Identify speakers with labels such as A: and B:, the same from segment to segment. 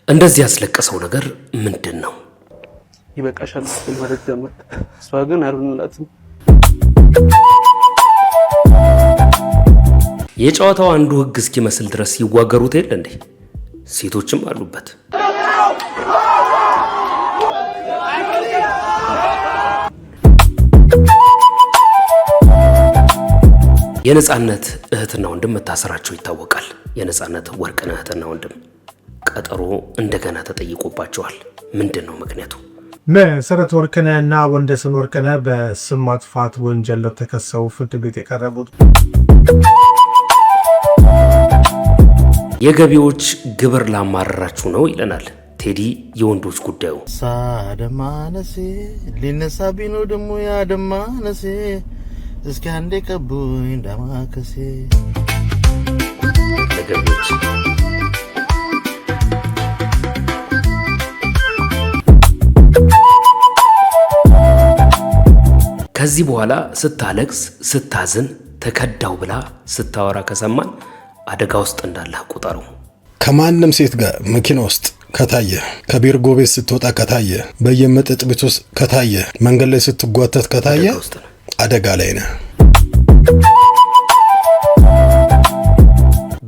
A: እንደዚህ ያስለቀሰው ነገር ምንድነው?
B: ይበቃሻል ማለት ጀመረ። እሷ ግን አልሆነላትም።
A: የጨዋታው አንዱ ህግ እስኪመስል ድረስ ይዋገሩት የለ እንዴ? ሴቶችም አሉበት። የነጻነት እህትና ወንድም መታሰራቸው ይታወቃል። የነጻነት ወርቅነህ እህትና ወንድም ቀጠሮ እንደገና ተጠይቆባቸዋል። ምንድነው ምክንያቱ?
C: መሰረት ወርቅነህና ወንደሰን ወርቅነህ በስም ማጥፋት ወንጀል ተከሰው ፍርድ ቤት የቀረቡት
A: የገቢዎች ግብር ላማረራችሁ ነው ይለናል ቴዲ። የወንዶች ጉዳዩ
D: ሳደማነሴ ሊነሳብኝ ነው ደሞ ያደማነሴ እስኪ አንዴ ቀቡኝ ዳማከሴ
A: ለገቢዎች ከዚህ በኋላ ስታለቅስ ስታዝን ተከዳው ብላ ስታወራ ከሰማን አደጋ ውስጥ እንዳለህ ቁጠሩ።
E: ከማንም ሴት ጋር መኪና ውስጥ ከታየ፣ ከቢርጎ ቤት ስትወጣ ከታየ፣ በየመጠጥ ቤት ውስጥ ከታየ፣ መንገድ ላይ ስትጓተት ከታየ አደጋ ላይ ነህ።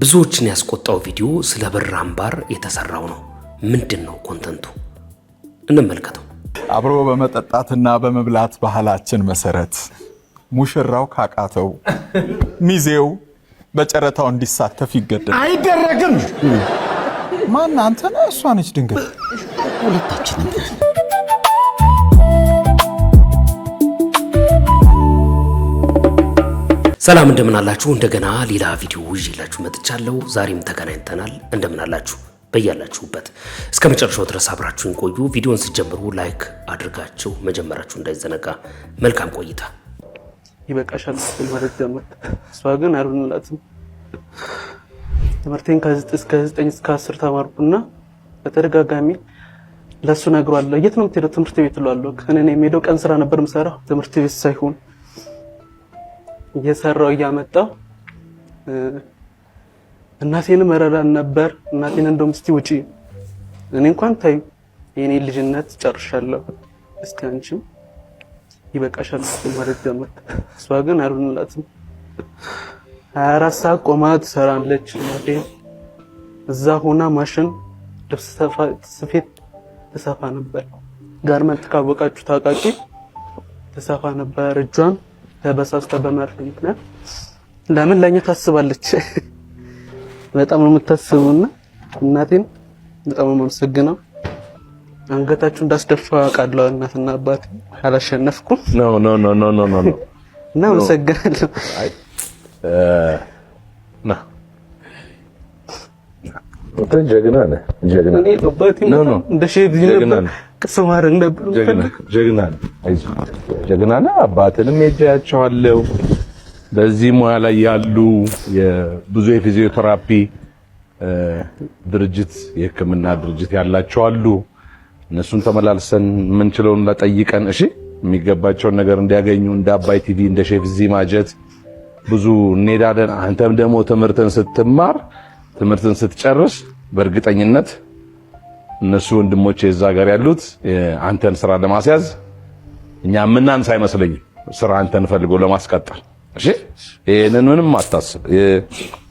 A: ብዙዎችን ያስቆጣው ቪዲዮ ስለ ብር አምባር የተሰራው ነው። ምንድነው ኮንተንቱ? እንመልከተው።
F: አብሮ በመጠጣትና በመብላት ባህላችን መሰረት ሙሽራው ካቃተው ሚዜው በጨረታው እንዲሳተፍ ይገደዳል።
D: አይደረግም።
F: ማን አንተ ነህ? እሷ ነች ድንገት
D: ሁለታችን።
A: ሰላም እንደምን አላችሁ? እንደገና ሌላ ቪዲዮ ይዤላችሁ መጥቻለሁ። ዛሬም ተገናኝተናል። እንደምን አላችሁ? በያላችሁበት እስከ መጨረሻው ድረስ አብራችሁን ቆዩ። ቪዲዮን ሲጀምሩ ላይክ አድርጋችሁ መጀመራችሁ እንዳይዘነጋ። መልካም ቆይታ።
B: ይበቃሻል ማለት ጀመረ። እሷ ግን አልሆነላትም። ትምህርቴን ከ9 እስከ 10 ተማርኩና በተደጋጋሚ ለሱ ነግሯለሁ። የት ነው የምትሄደው? ትምህርት ቤት እለዋለሁ። እኔ የምሄደው ቀን ስራ ነበር የምሰራው፣ ትምህርት ቤት ሳይሆን እየሰራው እያመጣው እናቴንም እረዳን ነበር። እናቴን እንደውም እስቲ ውጪ እኔ እንኳን ታይ የኔ ልጅነት ጨርሻለሁ፣ እስቲ አንቺም ይበቃሻል ማለት ጀመረ። እሷ ግን አልሆነላትም። 24 ሰዓት ቆማ ትሰራለች። እናቴ እዛ ሆና ማሽን ልብስ ስፌት ትሰፋ ነበር። ጋርመንት ካወቃችሁ ታውቃቂ ትሰፋ ነበር። እጇን ተበሳስታ በመርፌ ምክንያት ለምን ለኛ ታስባለች። በጣም ነው የምታስቡና እናቴን በጣም ነው የማመሰግነው። አንገታችሁ እንዳስደፋ አውቃለሁ። እናትና አባቴ አላሸነፍኩም።
G: ኖ
B: እና አመሰግናለሁ።
G: ጀግና ነህ። ጀግና
B: እኔ አባቴ እንደ ሼፍ ነበር ከሰማር ነበር።
G: ጀግና ነህ። አባትንም ሄጃቸዋለሁ። በዚህ ሙያ ላይ ያሉ የብዙ የፊዚዮቴራፒ ድርጅት የሕክምና ድርጅት ያላቸው አሉ። እነሱን ተመላልሰን ምንችለውን ለጠይቀን እሺ የሚገባቸውን ነገር እንዲያገኙ እንደ አባይ ቲቪ እንደ ሼፍ ዚማጀት ብዙ እንሄዳለን። አንተም ደግሞ ትምህርትን ስትማር ትምህርትን ስትጨርስ በእርግጠኝነት እነሱ ወንድሞች የዛ ጋር ያሉት አንተን ስራ ለማስያዝ እኛ ምናንስ አይመስለኝም። ስራ አንተን ፈልጎ ለማስቀጠል እሺ ይሄንን ምንም አታስብ።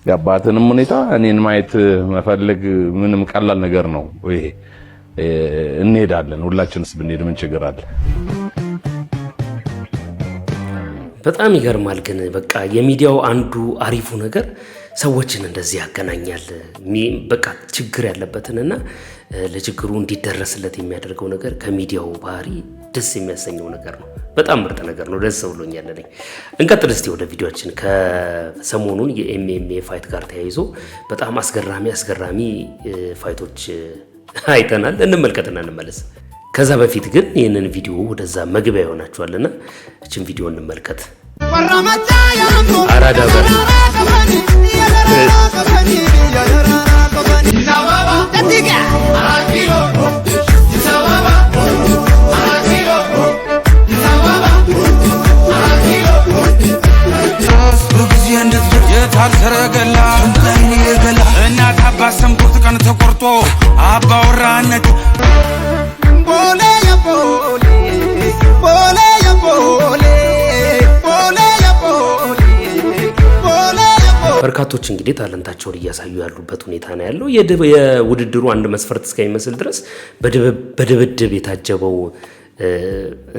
G: የአባትንም ሁኔታ እኔን ማየት መፈለግ ምንም ቀላል ነገር ነው። ይሄ እንሄዳለን። ሁላችንስ ብንሄድ ምን ችግር አለ?
A: በጣም ይገርማል። ግን በቃ የሚዲያው አንዱ አሪፉ ነገር ሰዎችን እንደዚህ ያገናኛል። በቃ ችግር ያለበትንና ለችግሩ እንዲደረስለት የሚያደርገው ነገር ከሚዲያው ባህሪ ደስ የሚያሰኘው ነገር ነው። በጣም ምርጥ ነገር ነው። ደስ ብሎኛል እኔ። እንቀጥል እስቲ ወደ ቪዲዮአችን። ከሰሞኑን የኤምኤምኤ ፋይት ጋር ተያይዞ በጣም አስገራሚ ፋይቶች አይተናል። እንመልከትና እንመለስ። ከዛ በፊት ግን ይህንን ቪዲዮ ወደዛ መግቢያ ይሆናችኋልና እችን ቪዲዮ እንመልከት። አራዳ በር እናት አባት ሰምቶት ቀን ተቆርጦ አባወራ በርካቶች እንግዲህ ታለንታቸውን እያሳዩ ያሉበት ሁኔታ ነው ያለው። የውድድሩ አንድ መስፈርት እስከሚመስል ድረስ በድብድብ የታጀበው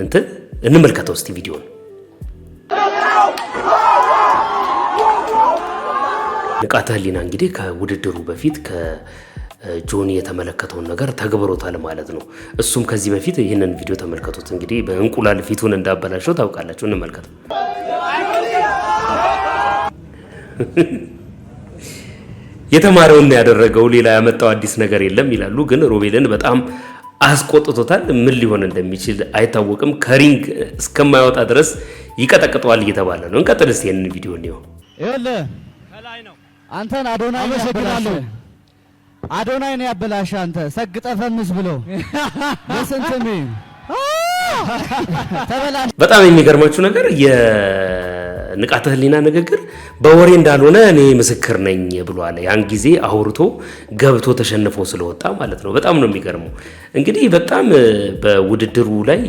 A: እንትን እንመልከተው እስቲ ቪዲዮን። ንቃተ ህሊና እንግዲህ ከውድድሩ በፊት ከጆኒ የተመለከተውን ነገር ተግብሮታል ማለት ነው። እሱም ከዚህ በፊት ይህንን ቪዲዮ ተመልከቱት። እንግዲህ በእንቁላል ፊቱን እንዳበላሸው ታውቃላችሁ። እንመልከተው። የተማረውን ያደረገው ሌላ ያመጣው አዲስ ነገር የለም ይላሉ። ግን ሮቤልን በጣም አስቆጥቶታል። ምን ሊሆን እንደሚችል አይታወቅም። ከሪንግ እስከማይወጣ ድረስ ይቀጠቅጠዋል እየተባለ ነው። እንቀጥል እስቲ ይሄንን ቪዲዮ ነው።
H: ይኸውልህ አንተን አዶናይ ነው ያበላሽ። አንተ ሰግጠ ፈምስ ብሎ ለስንትም
A: በጣም የሚገርማችሁ ነገር የንቃተ ህሊና ንግግር በወሬ እንዳልሆነ እኔ ምስክር ነኝ ብሏል። ያን ጊዜ አውርቶ ገብቶ ተሸንፎ ስለወጣ ማለት ነው። በጣም ነው የሚገርመው። እንግዲህ በጣም በውድድሩ ላይ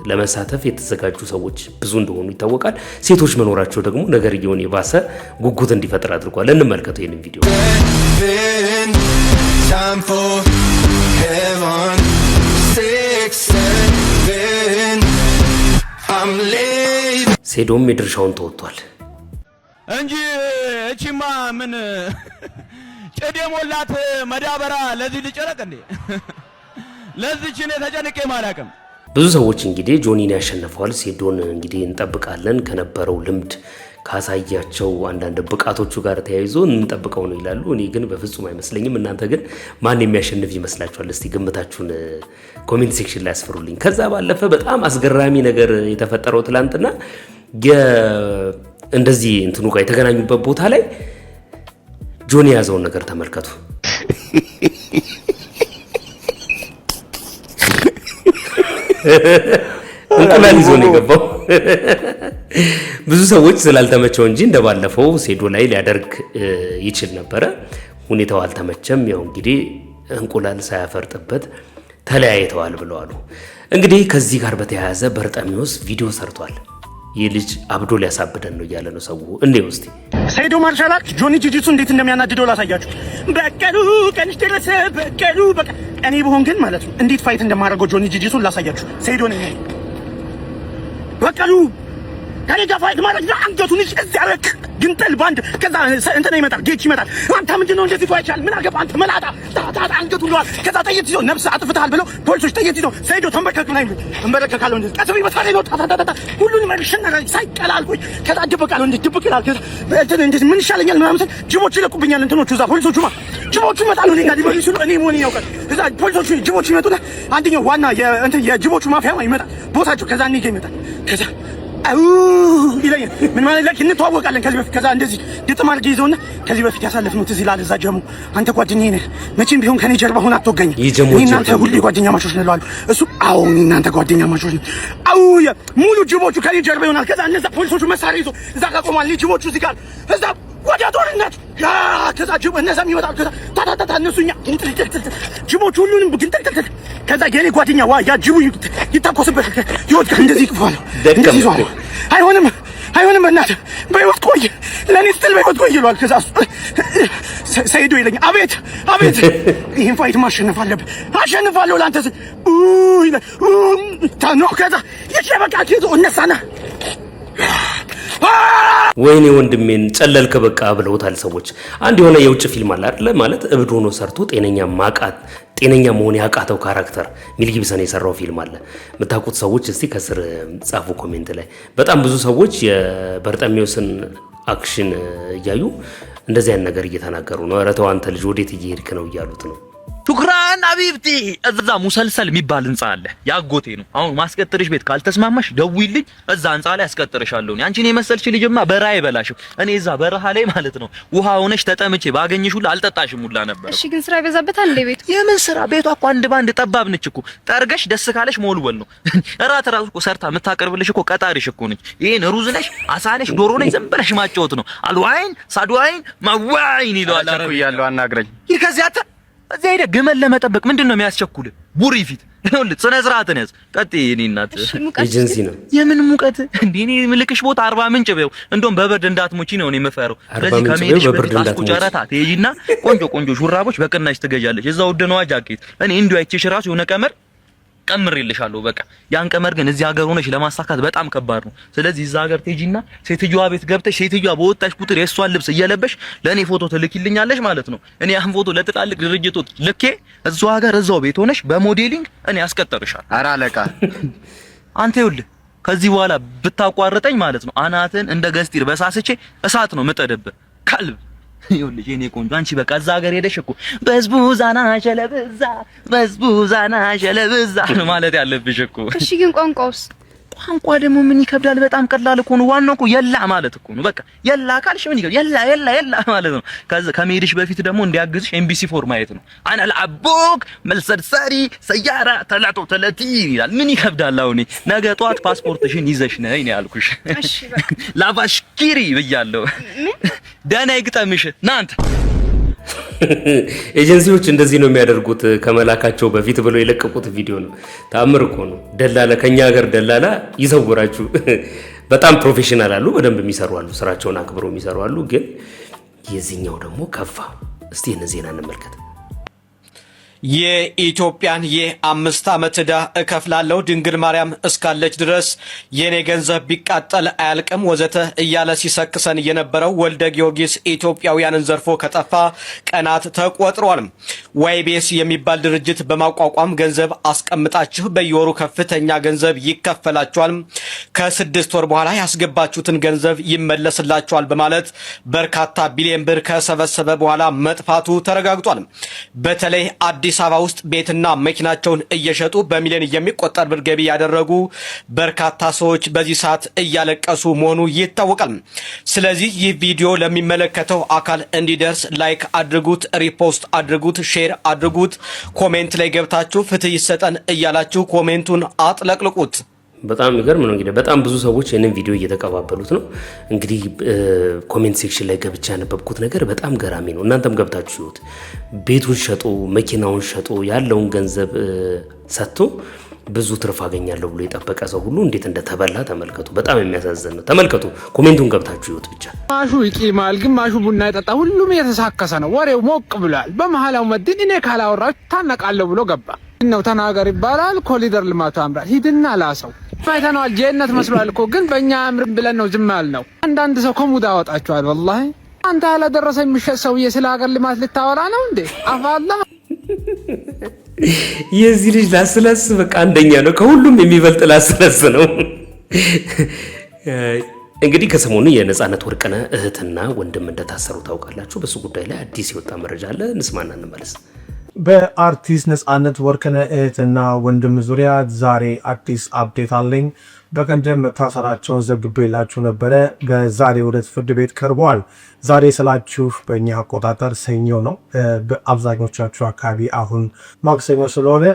A: ለመሳተፍ የተዘጋጁ ሰዎች ብዙ እንደሆኑ ይታወቃል። ሴቶች መኖራቸው ደግሞ ነገር እየሆነ የባሰ ጉጉት እንዲፈጥር አድርጓል። እንመልከተው ይህንን ቪዲዮ። ሴዶም የድርሻውን ተወጥቷል
I: እንጂ እቺማ ምን ጭድ የሞላት መዳበራ ለዚህ ልጨረቅ እንዴ? ለዚህ ችኔ ተጨንቄ ማላቅም።
A: ብዙ ሰዎች እንግዲህ ጆኒን ያሸንፈዋል፣ ሴዶን እንግዲህ እንጠብቃለን ከነበረው ልምድ ካሳያቸው አንዳንድ ብቃቶቹ ጋር ተያይዞ እንጠብቀው ነው ይላሉ። እኔ ግን በፍጹም አይመስለኝም። እናንተ ግን ማን የሚያሸንፍ ይመስላችኋል? እስቲ ግምታችሁን ኮሜንት ሴክሽን ላይ አስፍሩልኝ። ከዛ ባለፈ በጣም አስገራሚ ነገር የተፈጠረው ትላንትና እንደዚህ እንትኑ ጋር የተገናኙበት ቦታ ላይ ጆኒ ያዘውን ነገር ተመልከቱ። እንቁላል ይዞ ነው የገባው። ብዙ ሰዎች ስላልተመቸው እንጂ እንደባለፈው ሴዶ ላይ ሊያደርግ ይችል ነበረ። ሁኔታው አልተመቸም። ያው እንግዲህ እንቁላል ሳያፈርጥበት ተለያይተዋል ብለዋል። እንግዲህ ከዚህ ጋር በተያያዘ በርጠሚዎስ ቪዲዮ ሰርቷል። ይህ ልጅ አብዶ ሊያሳብደን ነው እያለ ነው ሰው። እንዴ ውስጥ
J: ሴዶ ማርሻል አርት ጆኒ ጂጂቱ እንዴት እንደሚያናድደው ላሳያችሁ። በቀሉ ቀንሽ ደረሰ በቀሉ በቃ እኔ ብሆን ግን ማለት ነው እንዴት ፋይት እንደማደርገው ጆኒ ጂጂቱን ላሳያችሁ። ሴዶ ነኝ በቀሉ ከኔ ጋር ፋይት ማድረግ አንገቱን እዚህ ያረክ ግንጠል ባንድ ከዛ እንትና ይመጣል ጌች ይመጣል። አንተ ምንድነው እንደዚህ ፋይቻል ምን አገባ አንተ መላጣ ታታ አንገቱ ይሏል። ከዛ ጠይት ይዞ ነፍስ አጥፍተሃል ብለው ፖሊሶች ጠይት ይዞ ሴዶ ተንበርከክ ላይ እንበረከካለሁ እንደዚህ ቀጥብ ይመጣል ነው ታታ ሁሉን መልሽና ሳይቀላልኩኝ ከዛ ድብቃለሁ እንደዚህ ድብቅ ይላል። ከዛ እንትን እንደዚህ ምን ይሻለኛል ምናምን ጅቦች ይለቁብኛል እንትኖቹ እዛ ፖሊሶቹማ ጅቦቹ ይመጣሉ እኔ ጋር ሊበሉ ሲሉ እኔ ሞኝ ያውቃል። ከዛ ፖሊሶቹ ጅቦች ይመጡና አንደኛው ዋና የእንትን የጅቦቹ ማፊያ ይመጣል ቦታቸው ከዛ እኔ ጋር ይመጣል። ከዛ ይለኛል ምን ማለት ለክ እንተዋወቃለን ከዚህ በፊት ከዛ እንደዚህ ግጥም አድርጌ ይዘውና ከዚህ በፊት ያሳለፍነው ትዝ ይላል። እዛ ጀሙ አንተ ጓደኛዬ ነህ መቼም ቢሆን ከኔ ጀርባ ሆነ አትወገኝ እናንተ ሁሌ ጓደኛ ማቾች ነን እለዋለሁ። እሱ አዎ እናንተ ጓደኛ ማቾች ነን አው ሙሉ ጅቦቹ ከኔ ጀርባ ይሆናል። ከዛ እነዛ ፖሊሶቹ መሳሪያ ይዘው እዛ ጋር ቆማል። ጅቦቹ እዚህ ጋር እዛ ወደ ጦርነት ከዛ ጅቦ እነዛም ይመጣሉ። ከዛ ታታታ እነሱኛ ጅቦቹ ሁሉንም ግንጥልጥል ከዛ የኔ ጓደኛ ያ ጅቡ ይታኮስበት ይወድቃ እንደዚህ ይጥፋል። አይሆንም በእናትህ በህይወት ቆይ ለእኔ ስትል በህይወት ቆይ ይሏል። ከዛ ሰይዶ ይለኛል አቤት ይህን ፋይት ማሸነፍ አለብህ አሸንፋለሁ ለአንተ ታኖ ከዛ የሸበቃ ኬዞ እነሳና
A: ወይኔ ወንድሜን ጨለልከ በቃ ብለውታል ሰዎች። አንድ የሆነ የውጭ ፊልም አለ አይደል ማለት እብድ ሆኖ ሰርቶ ጤነኛ መሆን ያቃተው ካራክተር ሚል ጊብሰን የሰራው ፊልም አለ። የምታውቁት ሰዎች እስቲ ከስር ጻፉ ኮሜንት ላይ። በጣም ብዙ ሰዎች የበርጠሚዎስን አክሽን እያዩ እንደዚህ አይነት ነገር እየተናገሩ ነው። ኧረ ተው አንተ ልጅ ወዴት እየሄድክ ነው እያሉት ነው።
K: ሹክራን አቢብቲ እዛ ሙሰልሰል የሚባል ህንጻ አለ ያጎቴ ነው። አሁን ማስቀጥርሽ ቤት ካልተስማማሽ ደውይልኝ እዛ ህንጻ ላይ አስቀጥርሻለሁ። አንቺን የመሰልሽ ልጅማ በረሃ ይበላሽው። እኔ እዛ በረሃ ላይ ማለት ነው ውሃ ሆነሽ ተጠምቼ ባገኝሽ ሁላ አልጠጣሽም ሁላ ነበር።
L: እሺ ግን ስራ ይበዛበታል እንደ ቤቱ።
K: የምን ስራ? ቤቷ እኮ አንድ ባንድ ጠባብ ነች እኮ። ጠርገሽ ደስ ካለሽ ሞልወል ነው። እራት እኮ ሰርታ የምታቀርብልሽ እኮ ቀጣሪሽ እኮ ነች። ይሄን ሩዝ ነሽ፣ አሳ ነሽ፣ ዶሮ ነሽ ዝም ብለሽ ማጫወት ነው። አልዋይን ሳድዋይን ማዋይን ይለዋል እኮ እያለው አናግረኝ። ይህ ከዚያ እዚህ ሄደህ ግመል ለመጠበቅ ምንድነው የሚያስቸኩል? ቡሪ ፊት ይኸውልህ፣ ስነ ስርዓትን ያዝ። ቀጥይ። እኔ እናት
A: ኤጀንሲ ነው።
K: የምን ሙቀት እንዴ? እኔ ምልክሽ ቦታ 40 ምንጭ በይው። እንደውም በብርድ እንዳትሞቺ ነው እኔ የምፈራው። ስለዚህ ከመሄድሽ በፊት አስኩ ጨረታ ትሄጂና ቆንጆ ቆንጆ ሹራቦች በቅናሽ ትገዣለሽ። እዛው ውድ ነው ጃኬት። እኔ እንዲሁ አይቼሽ ራሱ የሆነ ቀመር ቀምሬልሻለሁ። በቃ ያን ቀመር ግን እዚህ ሀገር ሆነሽ ለማሳካት በጣም ከባድ ነው። ስለዚህ እዛ ሀገር ትሄጂና ሴትዮዋ ቤት ገብተሽ ሴትዮዋ በወጣሽ ቁጥር የሷን ልብስ እየለበሽ ለኔ ፎቶ ትልኪልኛለሽ ማለት ነው። እኔ ያን ፎቶ ለትላልቅ ድርጅቶች ልኬ እዛው ሀገር እዛው ቤት ሆነሽ በሞዴሊንግ እኔ አስቀጥርሻለሁ። ኧረ አለቃ አንተ ይኸውልህ ከዚህ በኋላ ብታቋርጠኝ ማለት ነው አናትን እንደ ገስቲር በሳስቼ እሳት ነው ምጠደብህ ከልብ። ይኸውልሽ የኔ ቆንጆ አንቺ በቃ እዛ ሀገር ሄደሽ እኮ በዝቡዛና ሸለብዛ ማለት ያለብሽ እኮ።
L: እሺ ግን ቋንቋውስ?
K: ቋንቋ ደግሞ ምን ይከብዳል? በጣም ቀላል እኮ ነው። ዋናው እኮ የላ ማለት እኮ ነው። በቃ የላ ካልሽ ምን ይከብዳል? የላ ማለት ነው። ከመሄድሽ በፊት ደግሞ እንዲያግዝሽ ኤምቢሲ ፎር ማየት ነው። አና ለአቦክ መልሰድሰሪ ሰያራ ተላቶ ተለቲ ይላል። ምን ይከብዳል? አሁን ነገ ጧት ፓስፖርትሽን ይዘሽ ነይ ነው ያልኩሽ።
L: እሺ በቃ
K: ላባሽኪሪ ብያለሁ። ደህና ይግጠምሽ ናንተ።
A: ኤጀንሲዎች እንደዚህ ነው የሚያደርጉት ከመላካቸው በፊት ብለው የለቀቁት ቪዲዮ ነው። ታምር እኮ ነው። ደላላ ከኛ ሀገር ደላላ ይሰውራችሁ። በጣም ፕሮፌሽናል አሉ፣ በደንብ የሚሰሩ አሉ፣ ስራቸውን አክብረው የሚሰሩ አሉ። ግን የዚህኛው ደግሞ ከፋ። እስቲ እነዚህን እንመልከት።
M: የኢትዮጵያን የ5 ዓመት ዕዳ እከፍላለሁ ድንግል ማርያም እስካለች ድረስ የኔ ገንዘብ ቢቃጠል አያልቅም ወዘተ እያለ ሲሰክሰን የነበረው ወልደ ጊዮርጊስ ኢትዮጵያውያንን ዘርፎ ከጠፋ ቀናት ተቆጥሯል። ዋይቤስ የሚባል ድርጅት በማቋቋም ገንዘብ አስቀምጣችሁ በየወሩ ከፍተኛ ገንዘብ ይከፈላችኋል፣ ከ6 ወር በኋላ ያስገባችሁትን ገንዘብ ይመለስላችኋል በማለት በርካታ ቢሊዮን ብር ከሰበሰበ በኋላ መጥፋቱ ተረጋግጧል። በተለይ አዲስ አበባ ውስጥ ቤትና መኪናቸውን እየሸጡ በሚሊዮን የሚቆጠር ብር ገቢ ያደረጉ በርካታ ሰዎች በዚህ ሰዓት እያለቀሱ መሆኑ ይታወቃል። ስለዚህ ይህ ቪዲዮ ለሚመለከተው አካል እንዲደርስ ላይክ አድርጉት፣ ሪፖስት አድርጉት፣ ሼር አድርጉት። ኮሜንት ላይ ገብታችሁ ፍትህ ይሰጠን እያላችሁ ኮሜንቱን አጥለቅልቁት።
A: በጣም የሚገርም ነው። እንግዲህ በጣም ብዙ ሰዎች ይህንን ቪዲዮ እየተቀባበሉት ነው። እንግዲህ ኮሜንት ሴክሽን ላይ ገብቻ ያነበብኩት ነገር በጣም ገራሚ ነው። እናንተም ገብታችሁ ይሁት። ቤቱን ሸጦ መኪናውን ሸጦ ያለውን ገንዘብ ሰጥቶ ብዙ ትርፍ አገኛለሁ ብሎ የጠበቀ ሰው ሁሉ እንዴት እንደተበላ ተመልከቱ። በጣም የሚያሳዝን ነው። ተመልከቱ፣ ኮሜንቱን ገብታችሁ ይሁት ብቻ።
N: ግማሹ ይቂማል፣ ግማሹ ቡና ይጠጣ፣ ሁሉም የተሳከሰ ነው። ወሬው ሞቅ ብሏል። በመሃላው መድን እኔ ካላወራሁ ታነቃለሁ ብሎ ገባ ነው። ተናገር ይባላል። ኮሊደር ልማቱ ያምራል። ሂድና ላሰው ፈተናል። ጀነት መስሏል እኮ ግን በእኛ አምርም ብለን ነው ዝም ያልነው። አንዳንድ ሰው ከሙዳ አወጣችኋል። ወላሂ አንተ ያላደረሰ የሚሸጥ ሰውዬ ስለ ሀገር ልማት ልታወራ ነው እንዴ? አፋላ
A: የዚህ ልጅ ላስላስ በቃ አንደኛ ነው። ከሁሉም የሚበልጥ ላስላስ ነው። እንግዲህ ከሰሞኑ የነጻነት ወርቅነህ እህትና ወንድም እንደታሰሩ ታውቃላችሁ። በሱ ጉዳይ ላይ አዲስ የወጣ መረጃ አለ። እንስማና እንመለስ።
C: በአርቲስት ነጻነት ወርቅነህ እህትና ወንድም ዙሪያ ዛሬ አዲስ አፕዴት አለኝ። በቀደም መታሰራቸውን ዘግቤላችሁ ነበረ። በዛሬው ዕለት ፍርድ ቤት ቀርበዋል። ዛሬ ስላችሁ በእኛ አቆጣጠር ሰኞ ነው። በአብዛኞቻችሁ አካባቢ አሁን ማክሰኞ ስለሆነ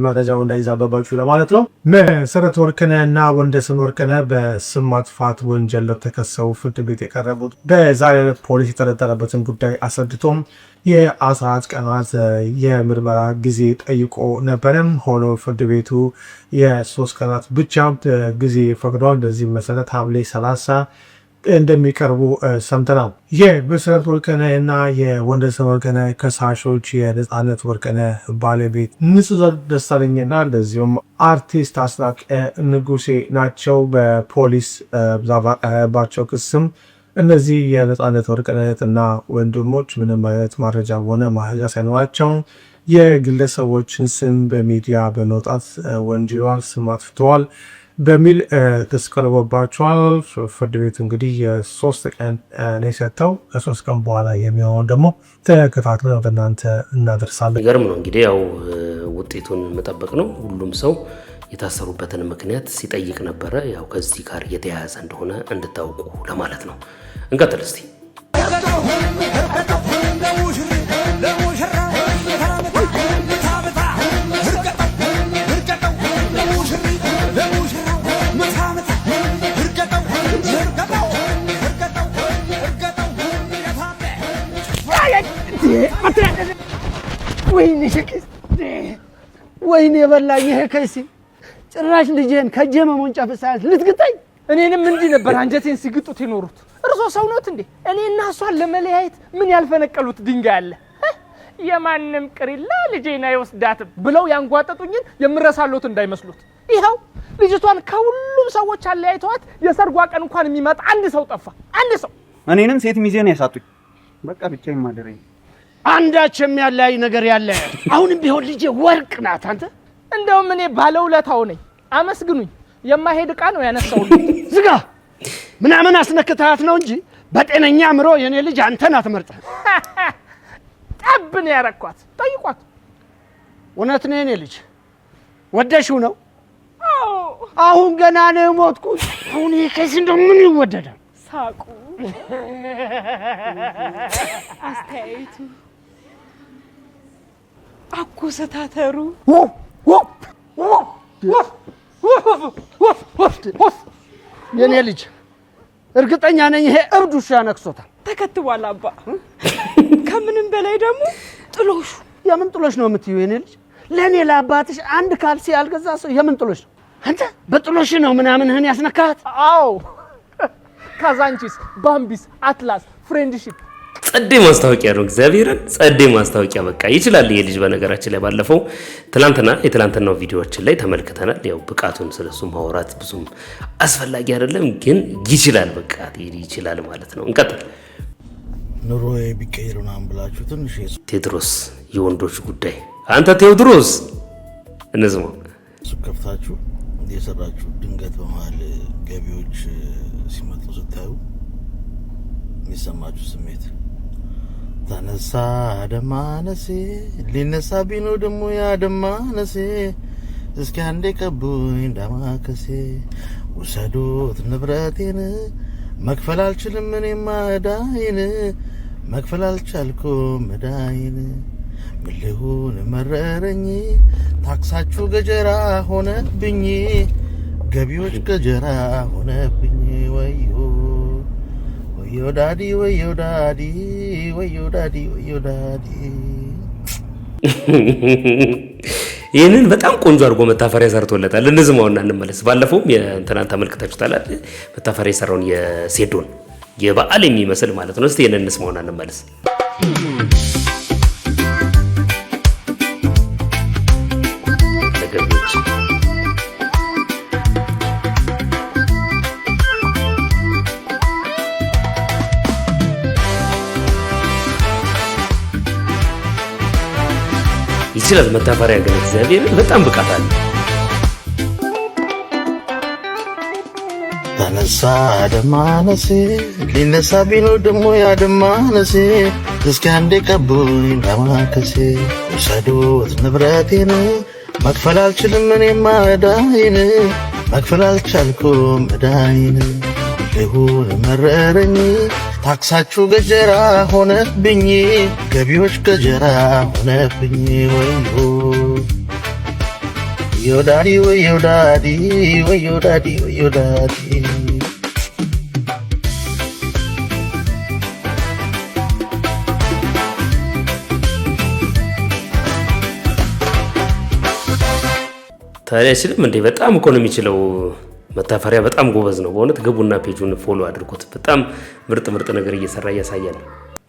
C: መረጃው እንዳይዛበባችሁ ለማለት ነው። መሰረት ወርቅነህ እና ወንደሰን ወርቅነህ በስም ማጥፋት ወንጀል ተከሰው ፍርድ ቤት የቀረቡት በዛሬ ዕለት ፖሊስ የጠረጠረበትን ጉዳይ አስረድቶም የ14 ቀናት የምርመራ ጊዜ ጠይቆ ነበረም። ሆኖ ፍርድ ቤቱ የ3 ቀናት ብቻ ጊዜ ፈቅዷል። በዚህ መሰረት ሐምሌ 30 እንደሚቀርቡ ሰምተናል። የመሰረት ወርቅነህ እና የወንደሰን ወርቅነህ ከሳሾች የነጻነት ወርቅነህ ባለቤት ንጽሕት ደሳለኝና እንደዚሁም አርቲስት አስናቀ ንጉሴ ናቸው። በፖሊስ ባቸው ክስም እነዚህ የነጻነት ወርቅነህ እና ወንድሞች ምንም አይነት ማረጃ ሆነ ማረጃ ሳይኖራቸው የግለሰቦችን ስም በሚዲያ በመውጣት ወንጅለዋል፣ ስም አጥፍተዋል በሚል ክስ ቀርቦባቸዋል። ፍርድ ቤቱ እንግዲህ የ3 ቀን ነው የሰጠው። ከ3 ቀን በኋላ የሚሆነውን ደግሞ ተከታትለን ወደ እናንተ እናደርሳለን።
A: ይገርም ነው እንግዲህ ያው ውጤቱን መጠበቅ ነው። ሁሉም ሰው የታሰሩበትን ምክንያት ሲጠይቅ ነበረ። ያው ከዚህ ጋር የተያያዘ እንደሆነ እንድታውቁ ለማለት ነው። እንቀጥል እስቲ።
J: ወይኔ የበላኝ ይሄ ከይሲ ጭራሽ ልጄን ከጄ መሞንጫፍ ሳያንስ ልትግጠኝ።
N: እኔንም እንዲህ ነበር አንጀቴን ሲግጡት ይኖሩት። እርሶ ሰው ነዎት እንዴ? እኔና እሷን ለመለያየት ምን ያልፈነቀሉት ድንጋይ አለ? የማንም ቅሪላ ልጄና ይወስዳትም ብለው ያንጓጠጡኝን የምረሳሎት እንዳይመስሉት። ይኸው ልጅቷን ከሁሉም ሰዎች አለያይተዋት የሰርጓ ቀን እንኳን የሚመጣ አንድ ሰው ጠፋ። አንድ ሰው።
B: እኔንም ሴት ሚዜ ነው ያሳጡኝ። በቃ ብቻዬን ማደረኝ።
J: አንዳች የሚያለያይ ነገር ያለ። አሁንም ቢሆን ልጄ ወርቅ ናት። አንተ
N: እንደውም እኔ ባለውለታው ነኝ። አመስግኑኝ። የማይሄድ ዕቃ ነው ያነሳው።
J: ዝጋ ምናምን አስነክታት ነው እንጂ በጤነኛ አምሮ የኔ ልጅ አንተን አትመርጥህ።
N: ጠብን ያረኳት። ጠይቋት።
J: እውነት ነው የኔ ልጅ ወደሽው ነው? አሁን ገና ነው ሞትኩት። አሁን ይሄ ከዚህ እንደው ምን ይወደዳል?
L: ሳቁ፣ አስተያየቱ፣ አኮሰታተሩ
J: የኔ ልጅ እርግጠኛ ነኝ ይሄ እብድ ውሻ ነክሶታል።
L: ተከትቧል አባ። ከምንም በላይ ደግሞ ጥሎሹ።
J: የምን ጥሎሽ ነው የምትይው የኔ ልጅ? ለኔ ለአባትሽ አንድ ካልሲ ያልገዛ ሰው የምን ጥሎሽ ነው? አንተ በጥሎሽ ነው ምናምንህን ያስነካት?
N: አዎ ካዛንቺስ፣ ባምቢስ፣ አትላስ፣ ፍሬንድሺፕ
A: ጸዴ ማስታወቂያ ነው። እግዚአብሔርን ጸዴ ማስታወቂያ። በቃ ይችላል ይሄ ልጅ። በነገራችን ላይ ባለፈው የትላንትናው ቪዲዮዎችን ላይ ተመልክተናል። ያው ብቃቱን ስለሱ ማውራት ብዙም አስፈላጊ አይደለም፣ ግን ይችላል። በቃ ይችላል ማለት ነው። እንቀጥል።
D: ኑሮ ቢቀየር ምናምን ብላችሁ ትንሽ
A: ቴድሮስ የወንዶች ጉዳይ። አንተ ቴዎድሮስ እንዝማው
D: ሱቅ ከፍታችሁ እየሰራችሁ ድንገት በመሀል ገቢዎች ሲመጡ ስታዩ የሚሰማችሁ ስሜት ተነሳ ደማነሴ ሊነሳ ቢኖ ደሞ ያ ደማነሴ እስኪ አንዴ ቀቡኝ ዳማከሴ ውሰዱት ንብረቴን መክፈል አልችልም እኔማ ዕዳዬን መክፈል አልቻልኩም ዕዳዬን ምን ልሁን መረረኝ ታክሳችሁ ገጀራ ሆነብኝ ገቢዎች ገጀራ ሆነብኝ ወዮ ወዮ ዳዲ ወዮ ዳዲ ወዮ ዳዲ ወዮ ዳዲ።
A: ይህንን በጣም ቆንጆ አድርጎ መታፈሪያ ሰርቶለታል። እንዝማውና እንመለስ። ባለፈውም የእንትናን ተመልክታችሁታል። መታፈሪያ የሰራውን የሴዶን የበዓል የሚመስል ማለት ነው። እስቲ ይህንን እንስማውና እንመለስ። ይችላል መታፈሪያ ግን እግዚአብሔር በጣም ብቃት አለ።
D: ተነሳ ደማነሴ ሊነሳ ቢኖ ደሞ ያ ደማነሴ እስኪ አንዴ ቀቡኝ ዳማከሴ ውሰዱት ንብረቴን መክፈል አልችልም እኔማ ዕዳዬን መክፈል አልቻልኩም ዕዳዬን ልሁን መረረኝ ታክሳችሁ ገጀራ ሆነብኝ ገቢዎች ገጀራ ሆነብኝ ወዮ ወዮ ዳዲ ወዮ ዳዲ ወዮ ዳዲ ወዮ ዳዲ።
A: ታዲያ አይችልም እንዴ? በጣም እኮ ነው የሚችለው። መታፈሪያ በጣም ጎበዝ ነው በእውነት። ግቡና ፔጁን ፎሎ አድርጉት። በጣም ምርጥ ነገር እየሰራ እያሳያል።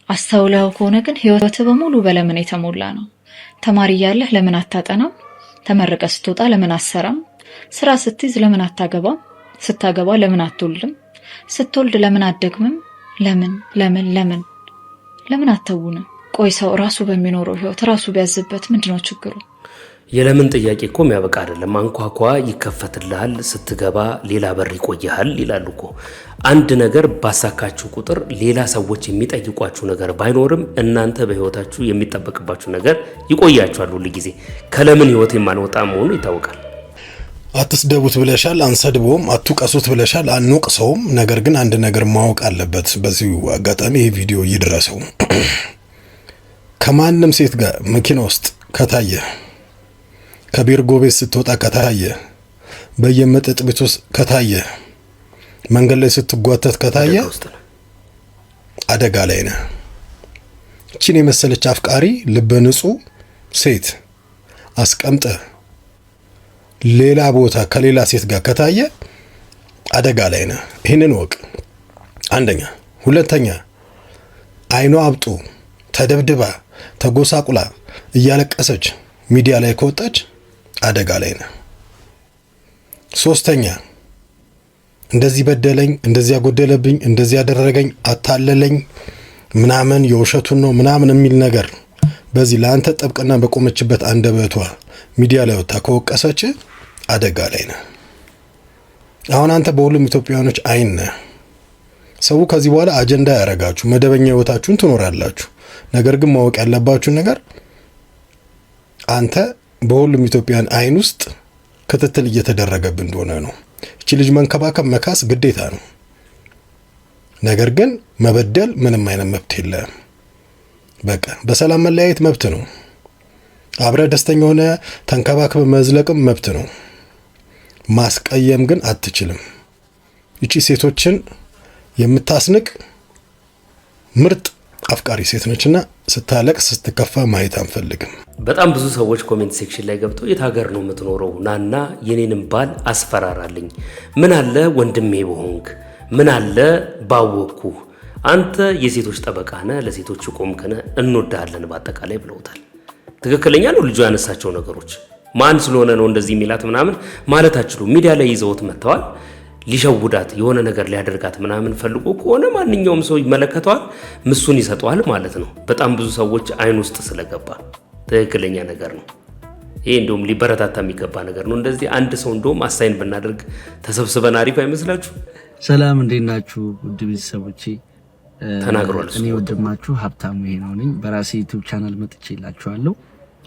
O: አስተውለው ከሆነ ግን ህይወት በሙሉ በለምን የተሞላ ነው። ተማሪ እያለህ ለምን አታጠናም? ተመረቀ ስትወጣ ለምን አትሰራም? ስራ ስትይዝ ለምን አታገባም? ስታገባ ለምን አትወልድም? ስትወልድ ለምን አትደግምም? ለምን አትተውንም? ቆይ ሰው ራሱ በሚኖረው ህይወት ራሱ ቢያዝበት ምንድነው ችግሩ?
A: የለምን ጥያቄ እኮ የሚያበቃ አይደለም። አንኳኳ ይከፈትልሃል፣ ስትገባ ሌላ በር ይቆይሃል ይላሉ እኮ። አንድ ነገር ባሳካችሁ ቁጥር ሌላ ሰዎች የሚጠይቋችሁ ነገር ባይኖርም እናንተ በህይወታችሁ የሚጠበቅባችሁ ነገር ይቆያችኋል ሁሉ ጊዜ። ከለምን ህይወት የማንወጣ መሆኑ ይታወቃል።
E: አትስደቡት ብለሻል፣ አንሰድቦም። አትውቀሱት ብለሻል፣ አንውቅሰውም። ነገር ግን አንድ ነገር ማወቅ አለበት። በዚሁ አጋጣሚ ይህ ቪዲዮ ይድረሰው። ከማንም ሴት ጋር መኪና ውስጥ ከታየ፣ ከቤርጎ ቤት ስትወጣ ከታየ፣ በየመጠጥ ቤት ውስጥ ከታየ፣ መንገድ ላይ ስትጓተት ከታየ አደጋ ላይ ነህ። እቺን የመሰለች አፍቃሪ ልበ ንጹህ ሴት አስቀምጠ ሌላ ቦታ ከሌላ ሴት ጋር ከታየ አደጋ ላይ ነህ። ይህንን ወቅ። አንደኛ። ሁለተኛ አይኗ አብጡ ተደብድባ ተጎሳቁላ እያለቀሰች ሚዲያ ላይ ከወጣች አደጋ ላይ ነህ። ሶስተኛ እንደዚህ በደለኝ፣ እንደዚህ ያጎደለብኝ፣ እንደዚህ ያደረገኝ፣ አታለለኝ ምናምን የውሸቱን ነው ምናምን የሚል ነገር በዚህ ለአንተ ጠብቅና በቆመችበት አንደበቷ ሚዲያ ላይ ወጣ ከወቀሰች አደጋ ላይ ነህ። አሁን አንተ በሁሉም ኢትዮጵያውያኖች አይን ነህ። ሰው ከዚህ በኋላ አጀንዳ ያረጋችሁ መደበኛ ህይወታችሁን ትኖራላችሁ። ነገር ግን ማወቅ ያለባችሁ ነገር አንተ በሁሉም ኢትዮጵያውያን አይን ውስጥ ክትትል እየተደረገብህ እንደሆነ ነው። እቺ ልጅ መንከባከብ መካስ ግዴታ ነው። ነገር ግን መበደል ምንም አይነት መብት የለም። በቃ በሰላም መለያየት መብት ነው። አብረ ደስተኛ ሆነ ተንከባክበ መዝለቅም መብት ነው። ማስቀየም ግን አትችልም። እቺ ሴቶችን የምታስንቅ ምርጥ አፍቃሪ ሴት ነችና ስታለቅስ ስትከፋ ማየት አንፈልግም።
A: በጣም ብዙ ሰዎች ኮሜንት ሴክሽን ላይ ገብተው የት ሀገር ነው የምትኖረው? ናና የኔንም ባል አስፈራራልኝ። ምን አለ ወንድሜ በሆንክ፣ ምን አለ ባወቅኩ፣ አንተ የሴቶች ጠበቃ ነህ፣ ለሴቶች ቆምከነ፣ እንወዳለን በአጠቃላይ ብለውታል። ትክክለኛ ነው ልጁ ያነሳቸው ነገሮች። ማን ስለሆነ ነው እንደዚህ ሚላት ምናምን ማለት አችሉ። ሚዲያ ላይ ይዘውት መጥተዋል። ሊሸውዳት የሆነ ነገር ሊያደርጋት ምናምን ፈልጎ ከሆነ ማንኛውም ሰው ይመለከተዋል፣ ምሱን ይሰጠዋል ማለት ነው። በጣም ብዙ ሰዎች አይን ውስጥ ስለገባ ትክክለኛ ነገር ነው። ይሄ እንደውም ሊበረታታ የሚገባ ነገር ነው። እንደዚህ አንድ ሰው እንደውም አሳይን ብናደርግ ተሰብስበን አሪፍ አይመስላችሁ?
P: ሰላም እንዴት ናችሁ ውድ ቤተሰቦቼ?
A: ተናግሯል።
P: እኔ ወንድማችሁ ሀብታሙ ይሄ ነው ነኝ። በራሴ ዩቲዩብ ቻናል መጥቼላችኋለሁ።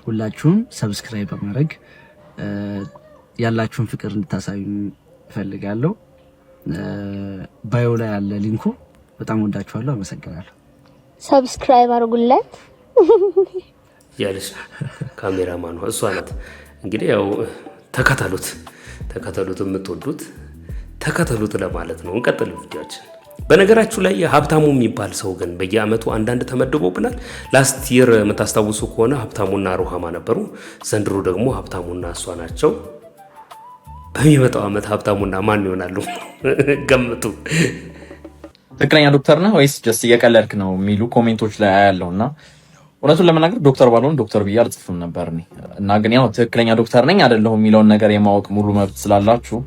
P: ሁላችሁም ሰብስክራይብ በማድረግ ያላችሁን ፍቅር እንድታሳዩ ፈልጋለሁ። ባዮ ላይ ያለ ሊንኩ። በጣም ወዳችኋለሁ። አመሰግናለሁ።
Q: ሰብስክራይብ አድርጉለት
A: ያለሽ ካሜራማኑ እሷ ናት። እንግዲህ ያው ተከታተሉት፣ የምትወዱት ተከታተሉት ለማለት ነው። እንቀጥል ቪዲዮአችን። በነገራችሁ ላይ ሀብታሙ የሚባል ሰው ግን በየአመቱ አንዳንድ ተመድቦብናል። ላስት ይር የምታስታውሱ ከሆነ ሀብታሙና ሩሃማ ነበሩ። ዘንድሮ ደግሞ ሀብታሙና እሷ ናቸው። በሚመጣው አመት ሀብታሙና ማን ይሆናሉ? ገምቱ።
K: ትክክለኛ ዶክተር ነህ ወይስ ጀስት እየቀለድክ ነው የሚሉ ኮሜንቶች ላይ አያለውና እውነቱን ለመናገር ዶክተር ባልሆን ዶክተር ብዬ አልጽፍም ነበር እኔ እና ግን ያው ትክክለኛ ዶክተር ነኝ አይደለሁም የሚለውን ነገር የማወቅ ሙሉ መብት ስላላችሁ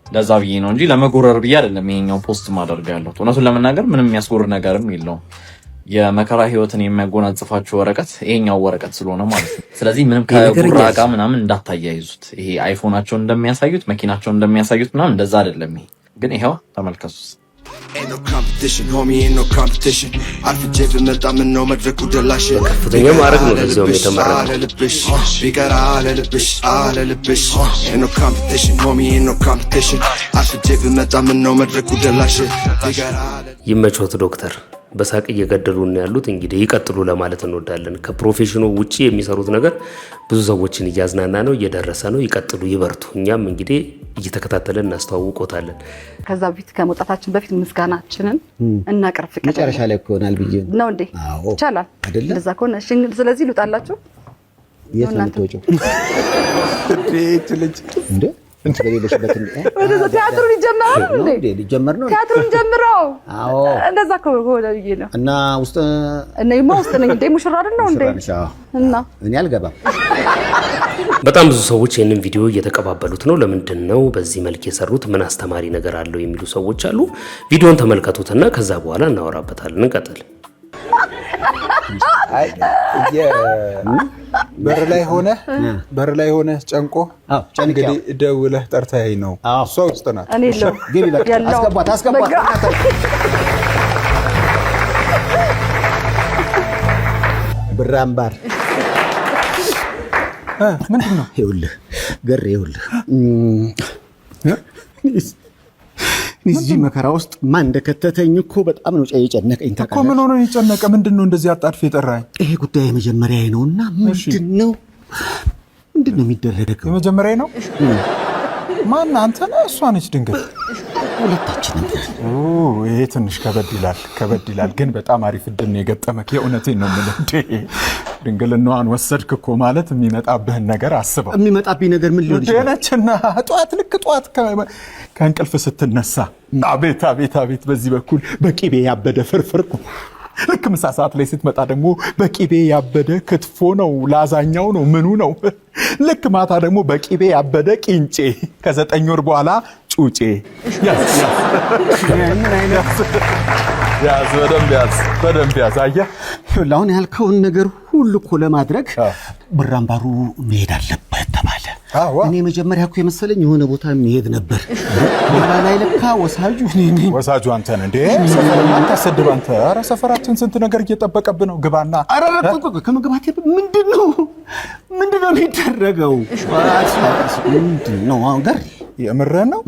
K: ለዛ ብዬ ነው እንጂ ለመጎረር ብዬ አይደለም ይሄኛው ፖስት ማድረግ ያለሁት። እውነቱን ለመናገር ምንም የሚያስጎር ነገርም የለውም። የመከራ ህይወትን የሚያጎናጽፋችሁ ወረቀት ይሄኛው ወረቀት ስለሆነ ማለት ነው። ስለዚህ ምንም ከጉራ ጋር ምናምን እንዳታያይዙት። ይሄ አይፎናቸውን እንደሚያሳዩት መኪናቸውን እንደሚያሳዩት ምናምን እንደዛ አይደለም። ይሄ ግን ይሄው ተመልከቱ።
A: ከፍተኛ ማድረግ ነው ለዚያው የተመረጠው። ይመቾት ዶክተር። በሳቅ እየገደሉን ያሉት እንግዲህ ይቀጥሉ ለማለት እንወዳለን። ከፕሮፌሽኑ ውጪ የሚሰሩት ነገር ብዙ ሰዎችን እያዝናና ነው፣ እየደረሰ ነው። ይቀጥሉ፣ ይበርቱ። እኛም እንግዲህ እየተከታተለን እናስተዋውቆታለን።
R: ከዛ በፊት ከመውጣታችን በፊት ምስጋናችንን እናቀርብ። ፍቅር
S: መጨረሻ ላይ ይሆናል ብዬ
R: ነው እንዴ? ይቻላል አይደል? እንደዛ ከሆነ እሺ። ስለዚህ ልውጣላችሁ።
S: የት ነው የምትወጪው? እንዴ እንት በሌለሽበት
R: ወደ ቲያትሩን ይጀምራል እንዴ? ሊጀምር ነው። ቲያትሩን ጀምረው። አዎ እንደዛ ከሆነ ብዬ ነው።
S: እና ውስጥ
R: እኔማ ውስጥ ነኝ እንዴ? ሙሽራ አይደል ነው እንዴ? እና
S: እኔ አልገባም።
A: በጣም ብዙ ሰዎች ይህንን ቪዲዮ እየተቀባበሉት ነው። ለምንድን ነው በዚህ መልክ የሰሩት? ምን አስተማሪ ነገር አለው የሚሉ ሰዎች አሉ። ቪዲዮን ተመልከቱትና ከዛ በኋላ እናወራበታለን። እንቀጥል።
F: አይ በር ላይ ሆነ ጨንቆ እንግዲህ ደውለህ ጠርተኸኝ ነው። እሷ ውስጥ ናት።
R: እኔ ነው
S: አስገባት። ብር አምባር
F: ምንድን ነው?
S: ይኸውልህ ገሬ፣ ይኸውልህ እዚህ መከራ ውስጥ ማን እንደከተተኝ እኮ በጣም ነው የጨነቀኝ።
F: እኮ ምን ሆነ የጨነቀ? ምንድን ነው እንደዚህ አጣድፍ የጠራኝ?
S: ይሄ ጉዳይ የመጀመሪያዬ ነውና ምንድን ነው የሚደረገው?
F: የመጀመሪያዬ ነው። ማን? አንተ ነህ? እሷ ነች? ድንገት
S: ሁለታችንም።
F: ይሄ ትንሽ ከበድ ይላል። ግን በጣም አሪፍ እድል ነው የገጠመክ። የእውነቴን ነው የምልህ። ድንግልናዋን ወሰድክ እኮ ማለት የሚመጣብህን ነገር አስበው።
S: የሚመጣብኝ ነገር ምን ሊሆን ይችላል?
F: ደነችና ጧት ከእንቅልፍ ስትነሳ አቤት አቤት አቤት፣ በዚህ በኩል በቂቤ ያበደ ፍርፍር፣ ልክ ምሳ ሰዓት ላይ ስትመጣ ደግሞ በቂቤ ያበደ ክትፎ ነው፣ ላዛኛው ነው፣ ምኑ ነው። ልክ ማታ ደግሞ በቂቤ ያበደ ቂንጬ፣ ከ9 ወር በኋላ ጩጬ። ያዝ በደንብ ያዝ። አየህ
S: አሁን ያልከውን ነገር ሁሉ እኮ ለማድረግ ብር አምባሩ መሄድ አለበት ተባለ። እኔ መጀመሪያ እኮ የመሰለኝ የሆነ ቦታ መሄድ ነበር። በኋላ ላይ ለካ
F: ወሳጁ አንተ ነህ እንዴ? ሰፈርማ አታሰድብ አንተ። ኧረ ሰፈራችን ስንት ነገር እየጠበቀብህ ነው። ግባና።
S: ኧረ ከመግባቴ ምንድን ነው የሚደረገው? ምንድን ነው አሁን ጋር?
F: የምርህን ነው?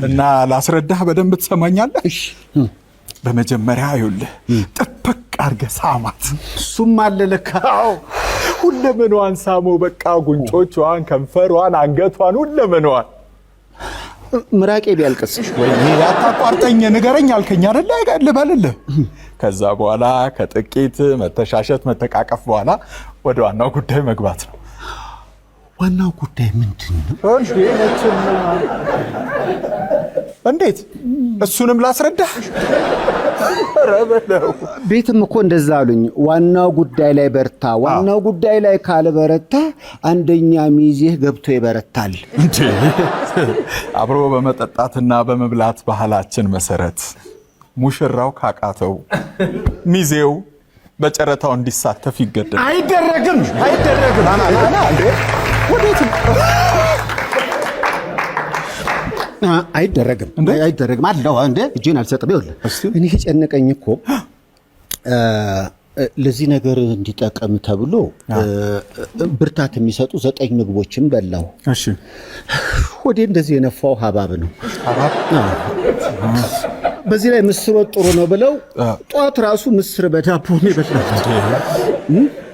F: እና ላስረዳህ፣ በደንብ ትሰማኛለህ? እሺ። በመጀመሪያ ይኸውልህ ጥብቅ አድርገህ ሳማት።
S: እሱም አለ ለካ።
F: ሁለመናዋን ሳመው። በቃ ጉንጮቿን፣ ከንፈሯን፣ አንገቷን፣ ሁለመናዋን።
S: ምራቄ ቢያልቅስ
F: ወይ አታቋርጠኝ፣ ንገረኝ አልከኝ አይደለ? ልበልልህ። ከዛ በኋላ ከጥቂት መተሻሸት መተቃቀፍ በኋላ ወደ ዋናው ጉዳይ መግባት ነው።
S: ዋናው ጉዳይ ምንድን ነው?
F: እንዴት? እሱንም ላስረዳህ።
S: ቤትም እኮ እንደዛ አሉኝ። ዋናው ጉዳይ ላይ በርታ፣ ዋናው ጉዳይ ላይ ካልበረታ አንደኛ ሚዜህ ገብቶ ይበረታል።
F: አብሮ በመጠጣትና በመብላት ባህላችን መሰረት ሙሽራው ካቃተው ሚዜው በጨረታው እንዲሳተፍ ይገደዳል።
S: አይደረግም። ወዴት? አይደረግም አለው እንዴ? እጄን አልሰጥም። ይኸውልህ እኔ የጨነቀኝ እኮ ለዚህ ነገር እንዲጠቀም ተብሎ ብርታት የሚሰጡ 9 ምግቦችን በላው።
F: እሺ።
S: ሆዴ እንደዚህ የነፋው ሀባብ ነው። በዚህ ላይ ምስር ወጥ ጥሩ ነው ብለው ጧት ራሱ ምስር በዳቦ ነው የበላሁት።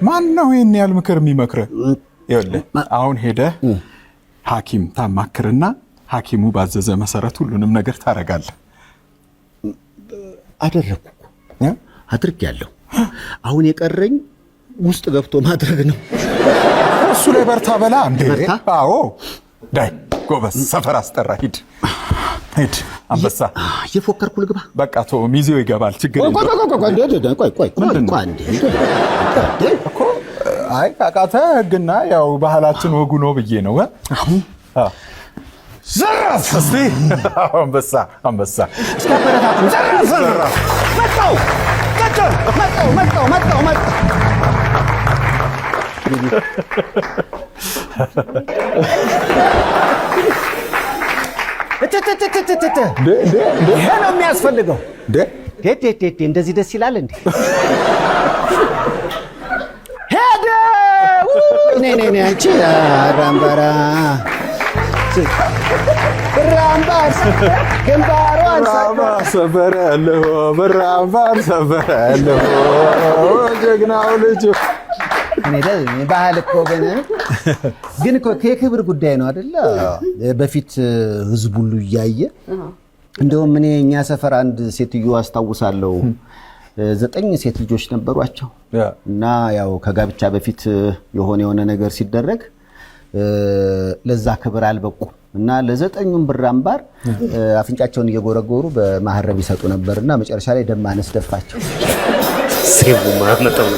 F: ማን ነው ይሄን ያህል ምክር የሚመክረህ? ይኸውልህ አሁን ሄደህ ሐኪም ታማክርና ሐኪሙ ባዘዘ መሰረት ሁሉንም ነገር ታረጋለህ።
S: አድርጌያለሁ። አሁን የቀረኝ ውስጥ ገብቶ ማድረግ ነው።
F: እሱ ላይ በርታ በላ እንዴ። አዎ ዳይ ጎበዝ፣ ሰፈር አስጠራ። ሂድ አንበሳ።
S: እየፎከርኩ ልግባ።
F: በቃ ተው፣ ሚዜው ይገባል። ችግር የለም። አይ ካቃተ ህግና ያው ባህላችን ወጉ ነው ብዬ ነው። ዘራፍ እስቲ አንበሳ
S: እስከበረታቱ ዘራፍ መጣው ይሄ ነው የሚያስፈልገው። እንደዚህ ደስ ይላል እንዴ? ሄደ ነይ አንቺ ራምባራ ብራምባር ግንባሯን
F: ሰበረለሁ ብራምባር ሰበረለሁ ጀግናው ልጅ።
S: እኔ ባህል እኮ ግን እኮ የክብር ጉዳይ ነው አይደለ? በፊት ህዝብ ሁሉ እያየ እንደውም እኛ ሰፈር አንድ ሴትዮ አስታውሳለሁ 9 ሴት ልጆች ነበሯቸው እና ያው ከጋብቻ በፊት የሆነ ነገር ሲደረግ ለዛ ክብር አልበቁም እና ለ9ኙም ብር አምባር አፍንጫቸውን እየጎረጎሩ በማህረብ ይሰጡ ነበርና መጨረሻ ላይ ደም ማነስ ደፋቸው።
A: ሴቡ ማመጣው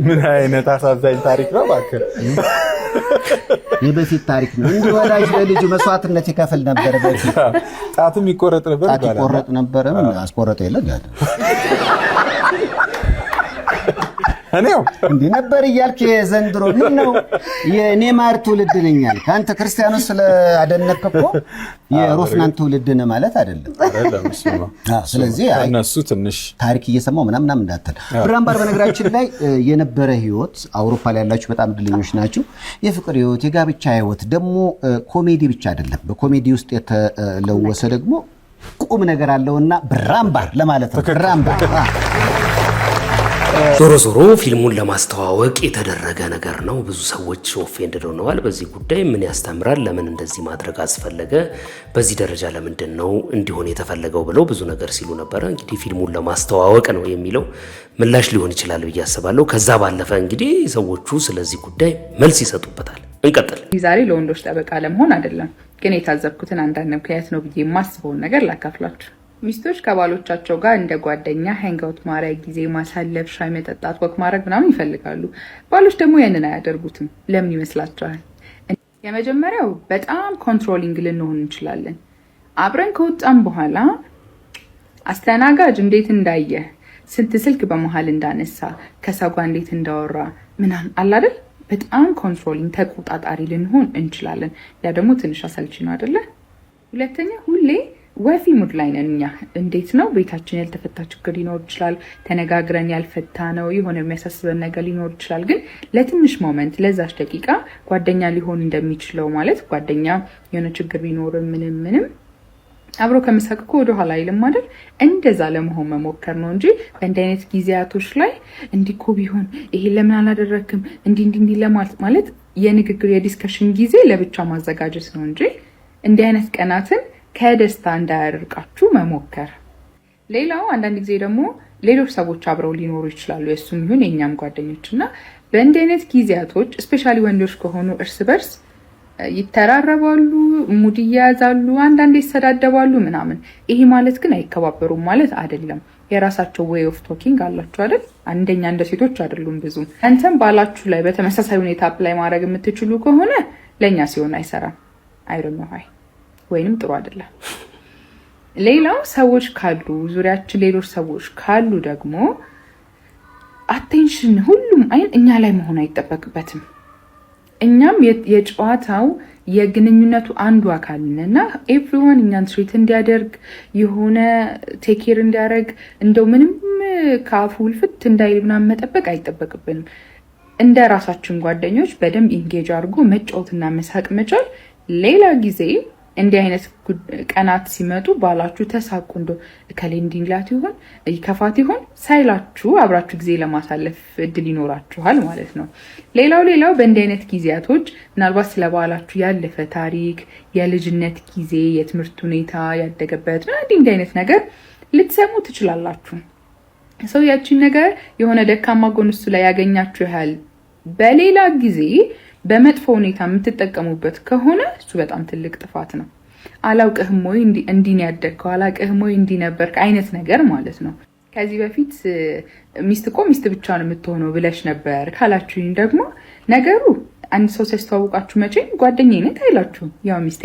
F: ምን አይነት አሳዛኝ ታሪክ ነው እባክህ።
S: የበፊት ታሪክ ነው። እንዲህ ወላጅ ለልጁ መስዋዕትነት ይከፍል ነበር። በፊት
F: ጣትም ይቆረጥ ነበር።
S: ጣት ይቆረጥ ነበርም አስቆረጠ የለ
F: እኔው
S: እንዲህ ነበር እያልክ የዘንድሮ ምን ነው የኔማር ትውልድ ነኝ ያልክ አንተ ክርስቲያኖስ ስለአደነቅክ እኮ የሮፍናን ትውልድ ነህ ማለት አይደለም። ስለዚህ
F: እነሱ ትንሽ
S: ታሪክ እየሰማው ምናምን እንዳትል። ብር አምባር በነገራችን ላይ የነበረ ህይወት አውሮፓ ላይ ያላችሁ በጣም እድለኞች ናችሁ። የፍቅር ህይወት፣ የጋብቻ ህይወት ደግሞ ኮሜዲ ብቻ አይደለም። በኮሜዲ ውስጥ የተለወሰ ደግሞ ቁም ነገር አለውና ብር አምባር ለማለት ነው። ብር አምባር
A: ዞሮ ዞሮ ፊልሙን ለማስተዋወቅ የተደረገ ነገር ነው። ብዙ ሰዎች ኦፌንድድ ሆነዋል በዚህ ጉዳይ። ምን ያስተምራል? ለምን እንደዚህ ማድረግ አስፈለገ? በዚህ ደረጃ ለምንድን ነው እንዲሆን የተፈለገው ብለው ብዙ ነገር ሲሉ ነበረ። እንግዲህ ፊልሙን ለማስተዋወቅ ነው የሚለው ምላሽ ሊሆን ይችላል ብዬ አስባለሁ። ከዛ ባለፈ እንግዲህ ሰዎቹ ስለዚህ ጉዳይ መልስ ይሰጡበታል። እንቀጥል።
T: ዛሬ ለወንዶች ጠበቃ ለመሆን አይደለም፣ ግን የታዘብኩትን አንዳንድ ምክንያት ነው ብዬ የማስበውን ነገር ላካፍላችሁ። ሚስቶች ከባሎቻቸው ጋር እንደ ጓደኛ ሃንጋውት ማድረግ፣ ጊዜ ማሳለፍ፣ ሻይ መጠጣት፣ ወክ ማድረግ ምናምን ይፈልጋሉ። ባሎች ደግሞ ያንን አያደርጉትም። ለምን ይመስላችኋል? የመጀመሪያው በጣም ኮንትሮሊንግ ልንሆን እንችላለን። አብረን ከወጣን በኋላ አስተናጋጅ እንዴት እንዳየ፣ ስንት ስልክ በመሀል እንዳነሳ፣ ከሰው ጋር እንዴት እንዳወራ ምናምን አለ አይደል? በጣም ኮንትሮሊንግ ተቆጣጣሪ ልንሆን እንችላለን። ያ ደግሞ ትንሽ አሰልቺ ነው አይደለ? ሁለተኛ ሁሌ ወፊ ሙድ ላይ ነን እኛ። እንዴት ነው ቤታችን ያልተፈታ ችግር ሊኖር ይችላል፣ ተነጋግረን ያልፈታ ነው የሆነ የሚያሳስበን ነገር ሊኖር ይችላል። ግን ለትንሽ ሞመንት ለዛች ደቂቃ ጓደኛ ሊሆን እንደሚችለው ማለት ጓደኛ የሆነ ችግር ቢኖር ምንም አብሮ ከመሳቅ እኮ ወደ ኋላ አይልም አይደል? እንደዛ ለመሆን መሞከር ነው እንጂ በእንዲህ አይነት ጊዜያቶች ላይ እንዲኮ ቢሆን ይሄ ለምን አላደረክም እንዲህ ለማለት የንግግር የዲስከሽን ጊዜ ለብቻ ማዘጋጀት ነው እንጂ እንዲህ አይነት ቀናትን ከደስታ እንዳያደርቃችሁ መሞከር። ሌላው አንዳንድ ጊዜ ደግሞ ሌሎች ሰዎች አብረው ሊኖሩ ይችላሉ፣ የሱም ይሁን የኛም ጓደኞችና በእንዲህ አይነት ጊዜያቶች ስፔሻሊ ወንዶች ከሆኑ እርስ በርስ ይተራረባሉ፣ ሙድ ይያዛሉ፣ አንዳንዴ ይሰዳደባሉ ምናምን። ይሄ ማለት ግን አይከባበሩም ማለት አይደለም። የራሳቸው ዌይ ኦፍ ቶኪንግ አላችሁ አይደል? አንደኛ እንደ ሴቶች አይደሉም ብዙ። አንተም ባላችሁ ላይ በተመሳሳይ ሁኔታ አፕላይ ማድረግ የምትችሉ ከሆነ ለኛ ሲሆን አይሰራም። አይደለም ወይንም ጥሩ አይደለም። ሌላው ሰዎች ካሉ ዙሪያችን ሌሎች ሰዎች ካሉ ደግሞ አቴንሽን ሁሉም አይን እኛ ላይ መሆን አይጠበቅበትም። እኛም የጨዋታው የግንኙነቱ አንዱ አካል ነንና ኤቭሪዋን እኛን ትሪት እንዲያደርግ የሆነ ቴክ ኬር እንዲያደርግ እንደው ምንም ካፉ ልፍት እንዳይል ምናምን መጠበቅ አይጠበቅብንም። እንደ ራሳችን ጓደኞች በደንብ ኢንጌጅ አድርጎ መጫወትና መሳቅ መቻል። ሌላ ጊዜ እንዲህ አይነት ቀናት ሲመጡ ባላችሁ ተሳቁ እንዶ እከሌ እንዲላት ይሆን ይከፋት ይሆን ሳይላችሁ አብራችሁ ጊዜ ለማሳለፍ እድል ይኖራችኋል ማለት ነው። ሌላው በእንዲህ አይነት ጊዜያቶች ምናልባት ስለ ባላችሁ ያለፈ ታሪክ፣ የልጅነት ጊዜ፣ የትምህርት ሁኔታ፣ ያደገበት እንዲህ አይነት ነገር ልትሰሙ ትችላላችሁ። ሰው ያቺን ነገር የሆነ ደካማ ጎን እሱ ላይ ያገኛችሁ ያህል በሌላ ጊዜ በመጥፎ ሁኔታ የምትጠቀሙበት ከሆነ እሱ በጣም ትልቅ ጥፋት ነው። አላውቅህም ወይ እንዲህ ነው ያደግከው፣ አላውቅህም ወይ እንዲህ ነበርክ አይነት ነገር ማለት ነው። ከዚህ በፊት ሚስት እኮ ሚስት ብቻ ነው የምትሆነው ብለሽ ነበር ካላችሁኝ ደግሞ ነገሩ አንድ ሰው ሲያስተዋውቃችሁ መቼም ጓደኛዬ ነች አይላችሁም። ያው ሚስቴ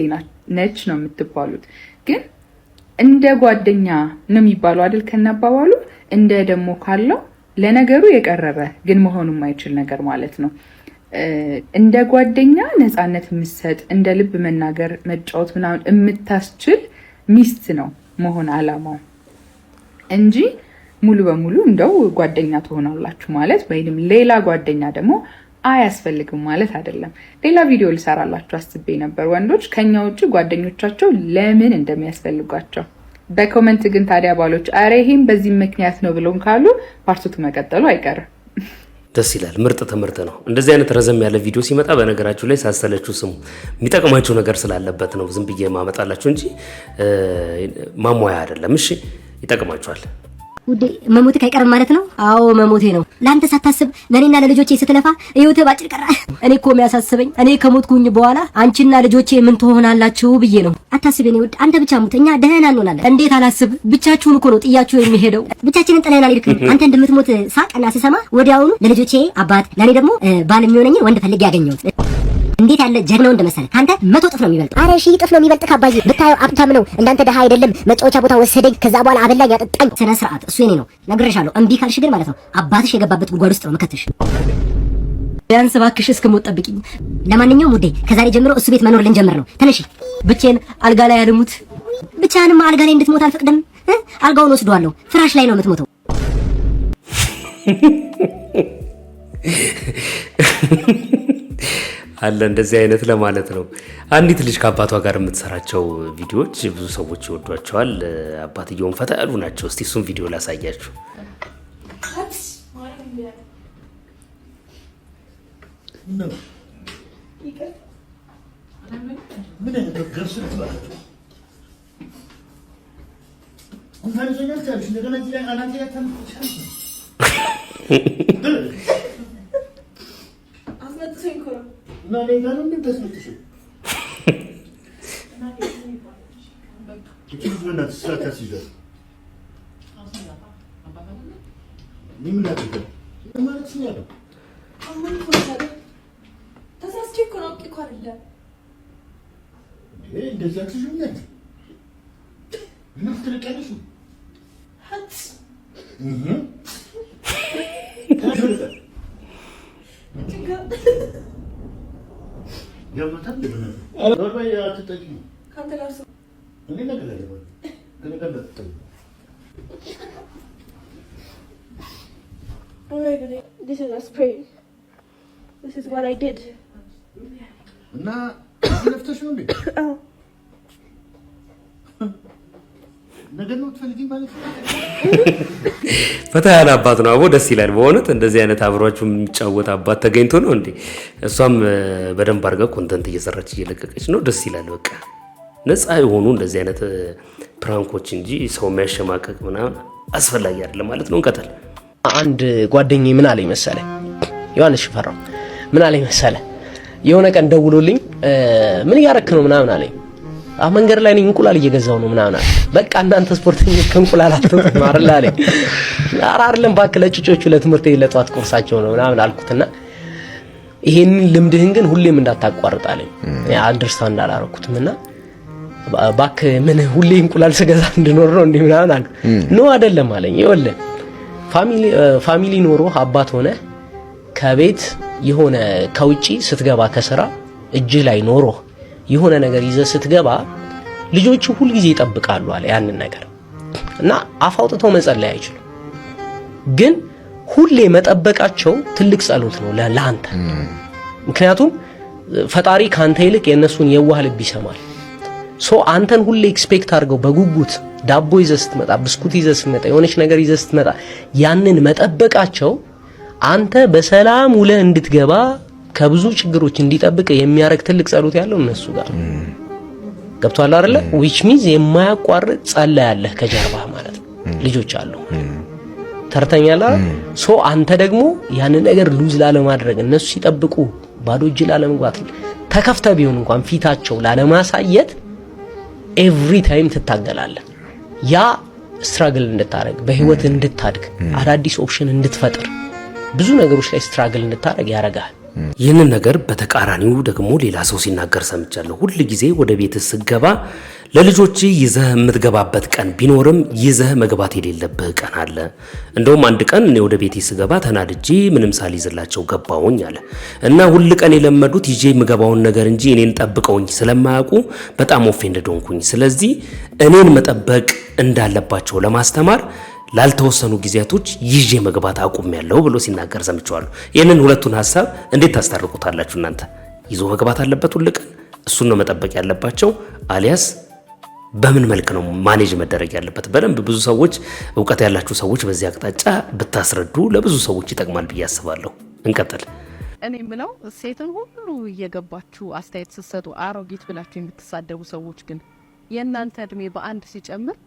T: ነች ነው የምትባሉት። ግን እንደ ጓደኛ ነው የሚባለው አይደል ከናባባሉ። እንደ ደግሞ ካለው ለነገሩ የቀረበ ግን መሆኑ የማይችል ነገር ማለት ነው። እንደ ጓደኛ ነፃነት የምትሰጥ እንደ ልብ መናገር መጫወት ምናምን የምታስችል ሚስት ነው መሆን አላማው እንጂ ሙሉ በሙሉ እንደው ጓደኛ ትሆናላችሁ ማለት ወይንም ሌላ ጓደኛ ደግሞ አያስፈልግም ማለት አይደለም። ሌላ ቪዲዮ ልሰራላችሁ አስቤ ነበር፣ ወንዶች ከኛ ውጪ ጓደኞቻቸው ለምን እንደሚያስፈልጓቸው። በኮሜንት ግን ታዲያ ባሎች አረ ይሄም በዚህ ምክንያት ነው ብሎም ካሉ ፓርቱቱ መቀጠሉ አይቀርም።
A: ደስ ይላል። ምርጥ ትምህርት ነው። እንደዚህ አይነት ረዘም ያለ ቪዲዮ ሲመጣ በነገራችሁ ላይ ሳሰለችሁ ስሙ። የሚጠቅማችሁ ነገር ስላለበት ነው ዝም ብዬ ማመጣላችሁ እንጂ ማሟያ አይደለም። እሺ ይጠቅማችኋል።
U: ውዴ መሞትህ አይቀርም ማለት ነው? አዎ መሞቴ ነው። ለአንተ ሳታስብ ለእኔና ለልጆቼ ስትለፋ ህይወትህ ባጭር ቀረ። እኔ እኮ የሚያሳስበኝ እኔ ከሞትኩኝ በኋላ አንቺና ልጆቼ ምን ትሆናላችሁ ብዬ ነው። አታስብ የኔ ውድ፣ አንተ ብቻ ሙት፣ እኛ ደህና እንሆናለን። እንዴት አላስብ? ብቻችሁን እኮ ነው ጥያችሁ የሚሄደው። ብቻችንን ጥለና ልክም። አንተ እንደምትሞት ሳቅና ስሰማ ወዲያውኑ ለልጆቼ አባት፣ ለእኔ ደግሞ ባል የሚሆነኝን ወንድ ፈልጌ ያገኘሁት። እንዴት ያለ ጀግናው እንደመሰለ ካንተ 100 እጥፍ ነው የሚበልጥ። አረ 1000 እጥፍ ነው የሚበልጥ። ካባዬ ብታየው ሀብታም ነው፣ እንዳንተ ደሃ አይደለም። መጫወቻ ቦታ ወሰደኝ፣ ከዛ በኋላ አበላኝ፣ አጠጣኝ። ስነ ስርዓት እሱ የኔ ነው ነግሬሻለሁ። እምቢ ካልሽ ግን ማለት ነው አባትሽ የገባበት ጉድጓድ ውስጥ ነው መከተሽ። ቢያንስ እባክሽ እስክሞት ጠብቂኝ። ለማንኛውም ውዴ ከዛሬ ጀምሮ እሱ ቤት መኖር ልንጀምር ነው። ተነሺ። ብቻዬን አልጋ ላይ አልሙት። ብቻህንማ አልጋ ላይ እንድትሞት አልፈቅድም። አልጋውን ወስደዋለሁ። ፍራሽ ላይ ነው የምትሞተው።
A: አለ እንደዚህ አይነት ለማለት ነው። አንዲት ልጅ ከአባቷ ጋር የምትሰራቸው ቪዲዮዎች ብዙ ሰዎች ይወዷቸዋል። አባትየውን ፈታ ያሉ ናቸው። እስቲ እሱን ቪዲዮ ላሳያችሁ።
J: ምን ነገር ስለተባለ ጉንፋን ይዞኛል ታልሽ እንደገና እዚህ ላይ አናቴ ላይ ተምቻለሁ አስመጥተኝ እኮ ነው እና ሌላ ነው ምን ተስመጥሽ ይችላል ምን ተስፋታስ ይዘው ምን ላድርግ ማለት ነው ያለው አሁን ይቆያል ተሳስቼ እኮ ነው እኮ አይደለም እንደዚህ አትሽኛል ምን ትልቀልሽ ሀት ያመጣል ለምን አረባይ አትጠቂ ካንተ ጋር ሰው እኔ ነገር አይደለም እኔ ጋር ተጠቂ
Q: This is a spray. This is what I did.
J: እና ለፍተሽ ነው እንዴ? ነገር ነው ትፈልጊ ማለት ነው?
A: ፈታ ያለ አባት ነው። አቦ ደስ ይላል በእውነት እንደዚህ አይነት አብሯችሁ የሚጫወት አባት ተገኝቶ ነው እንዴ? እሷም በደንብ አድርጋ ኮንተንት እየሰራች እየለቀቀች ነው። ደስ ይላል። በቃ ነፃ የሆኑ እንደዚህ አይነት ፕራንኮች እንጂ ሰው የሚያሸማቀቅ ምናምን አስፈላጊ አይደለም ማለት ነው። እንቀጥል።
G: አንድ ጓደኛዬ ምን አለኝ መሰለ ዮሐንስ ሽፈራው ምን አለኝ መሰለ የሆነ ቀን ደውሎልኝ ምን ያረክ ነው ምናምን አለኝ መንገድ ላይ ነኝ እንቁላል እየገዛው ነው ምናምን አለ በቃ እናንተ ስፖርተኞች ከእንቁላል አትወጡም አይደል አለኝ አይደለም ባክ ለጭጮቹ ለትምህርት ለጧት ቁርሳቸው ነው ምናምን አልኩትና ይሄን ልምድህን ግን ሁሌም እንዳታቋርጥ አለኝ አንደርስታንድ አላረኩትምና ባክ ምን ሁሌ እንቁላል ስገዛ እንድኖር ነው እንዴ ምናምን አልኩ ነው አይደለም አለኝ ይወለ ፋሚሊ ኖሮ አባት ሆነ ከቤት የሆነ ከውጪ ስትገባ ከስራ እጅ ላይ ኖሮ የሆነ ነገር ይዘ ስትገባ ልጆቹ ሁሉ ጊዜ ይጠብቃሉ አለ ያንን ነገር እና አፋውጥተው መጸለይ አይችሉ ግን ሁሌ መጠበቃቸው ትልቅ ጸሎት ነው ለአንተ ምክንያቱም ፈጣሪ ካንተ ይልቅ የነሱን የዋህ ልብ ይሰማል ሶ አንተን ሁሌ ኤክስፔክት አድርገው በጉጉት ዳቦ ይዘህ ስትመጣ ብስኩት ይዘህ ስትመጣ የሆነች ነገር ይዘህ ስትመጣ ያንን መጠበቃቸው አንተ በሰላም ውለህ እንድትገባ ከብዙ ችግሮች እንዲጠብቅ የሚያረግ ትልቅ ጸሎት ያለው እነሱ ጋር ገብቷል አይደለ which means የማያቋርጥ ጸሎት ያለህ ከጀርባ ማለት ነው ልጆች አሉ ተርተኛላ ሶ አንተ ደግሞ ያንን ነገር ሉዝ ላለማድረግ እነሱ ሲጠብቁ ባዶ እጅ ላለመግባት ተከፍተ ቢሆን እንኳን ፊታቸው ላለማሳየት ኤቭሪ ታይም ትታገላለህ ያ ስትራግል እንድታረግ በህይወት እንድታድግ አዳዲስ ኦፕሽን እንድትፈጥር ብዙ ነገሮች ላይ ስትራግል እንድታረግ ያረጋል
A: ይህንን ነገር በተቃራኒው ደግሞ ሌላ ሰው ሲናገር ሰምቻለሁ ሁሉ ጊዜ ወደ ቤት ስገባ ለልጆች ይዘህ የምትገባበት ቀን ቢኖርም ይዘህ መግባት የሌለብህ ቀን አለ እንደውም አንድ ቀን እኔ ወደ ቤቴ ስገባ ተናድጄ ምንም ሳልይዝላቸው ገባሁኝ አለ እና ሁሉ ቀን የለመዱት ይዤ የምገባውን ነገር እንጂ እኔን ጠብቀውኝ ስለማያውቁ በጣም ኦፌንድድ ሆንኩኝ ስለዚህ እኔን መጠበቅ እንዳለባቸው ለማስተማር ላልተወሰኑ ጊዜያቶች ይዤ መግባት አቁሜያለሁ ብሎ ሲናገር ሰምቻለሁ ይሄንን ሁለቱን ሐሳብ እንዴት ታስታርቁታላችሁ እናንተ ይዞ መግባት አለበት ሁሉ ቀን እሱን ነው መጠበቅ ያለባቸው አሊያስ በምን መልክ ነው ማኔጅ መደረግ ያለበት በደንብ ብዙ ሰዎች ዕውቀት ያላችሁ ሰዎች በዚህ አቅጣጫ ብታስረዱ ለብዙ ሰዎች ይጠቅማል ብዬ አስባለሁ እንቀጥል
V: እኔ ምለው ሴትን ሁሉ እየገባችሁ አስተያየት ስትሰጡ አሮጊት ብላችሁ የምትሳደቡ ሰዎች ግን የእናንተ እድሜ በአንድ ሲጨምር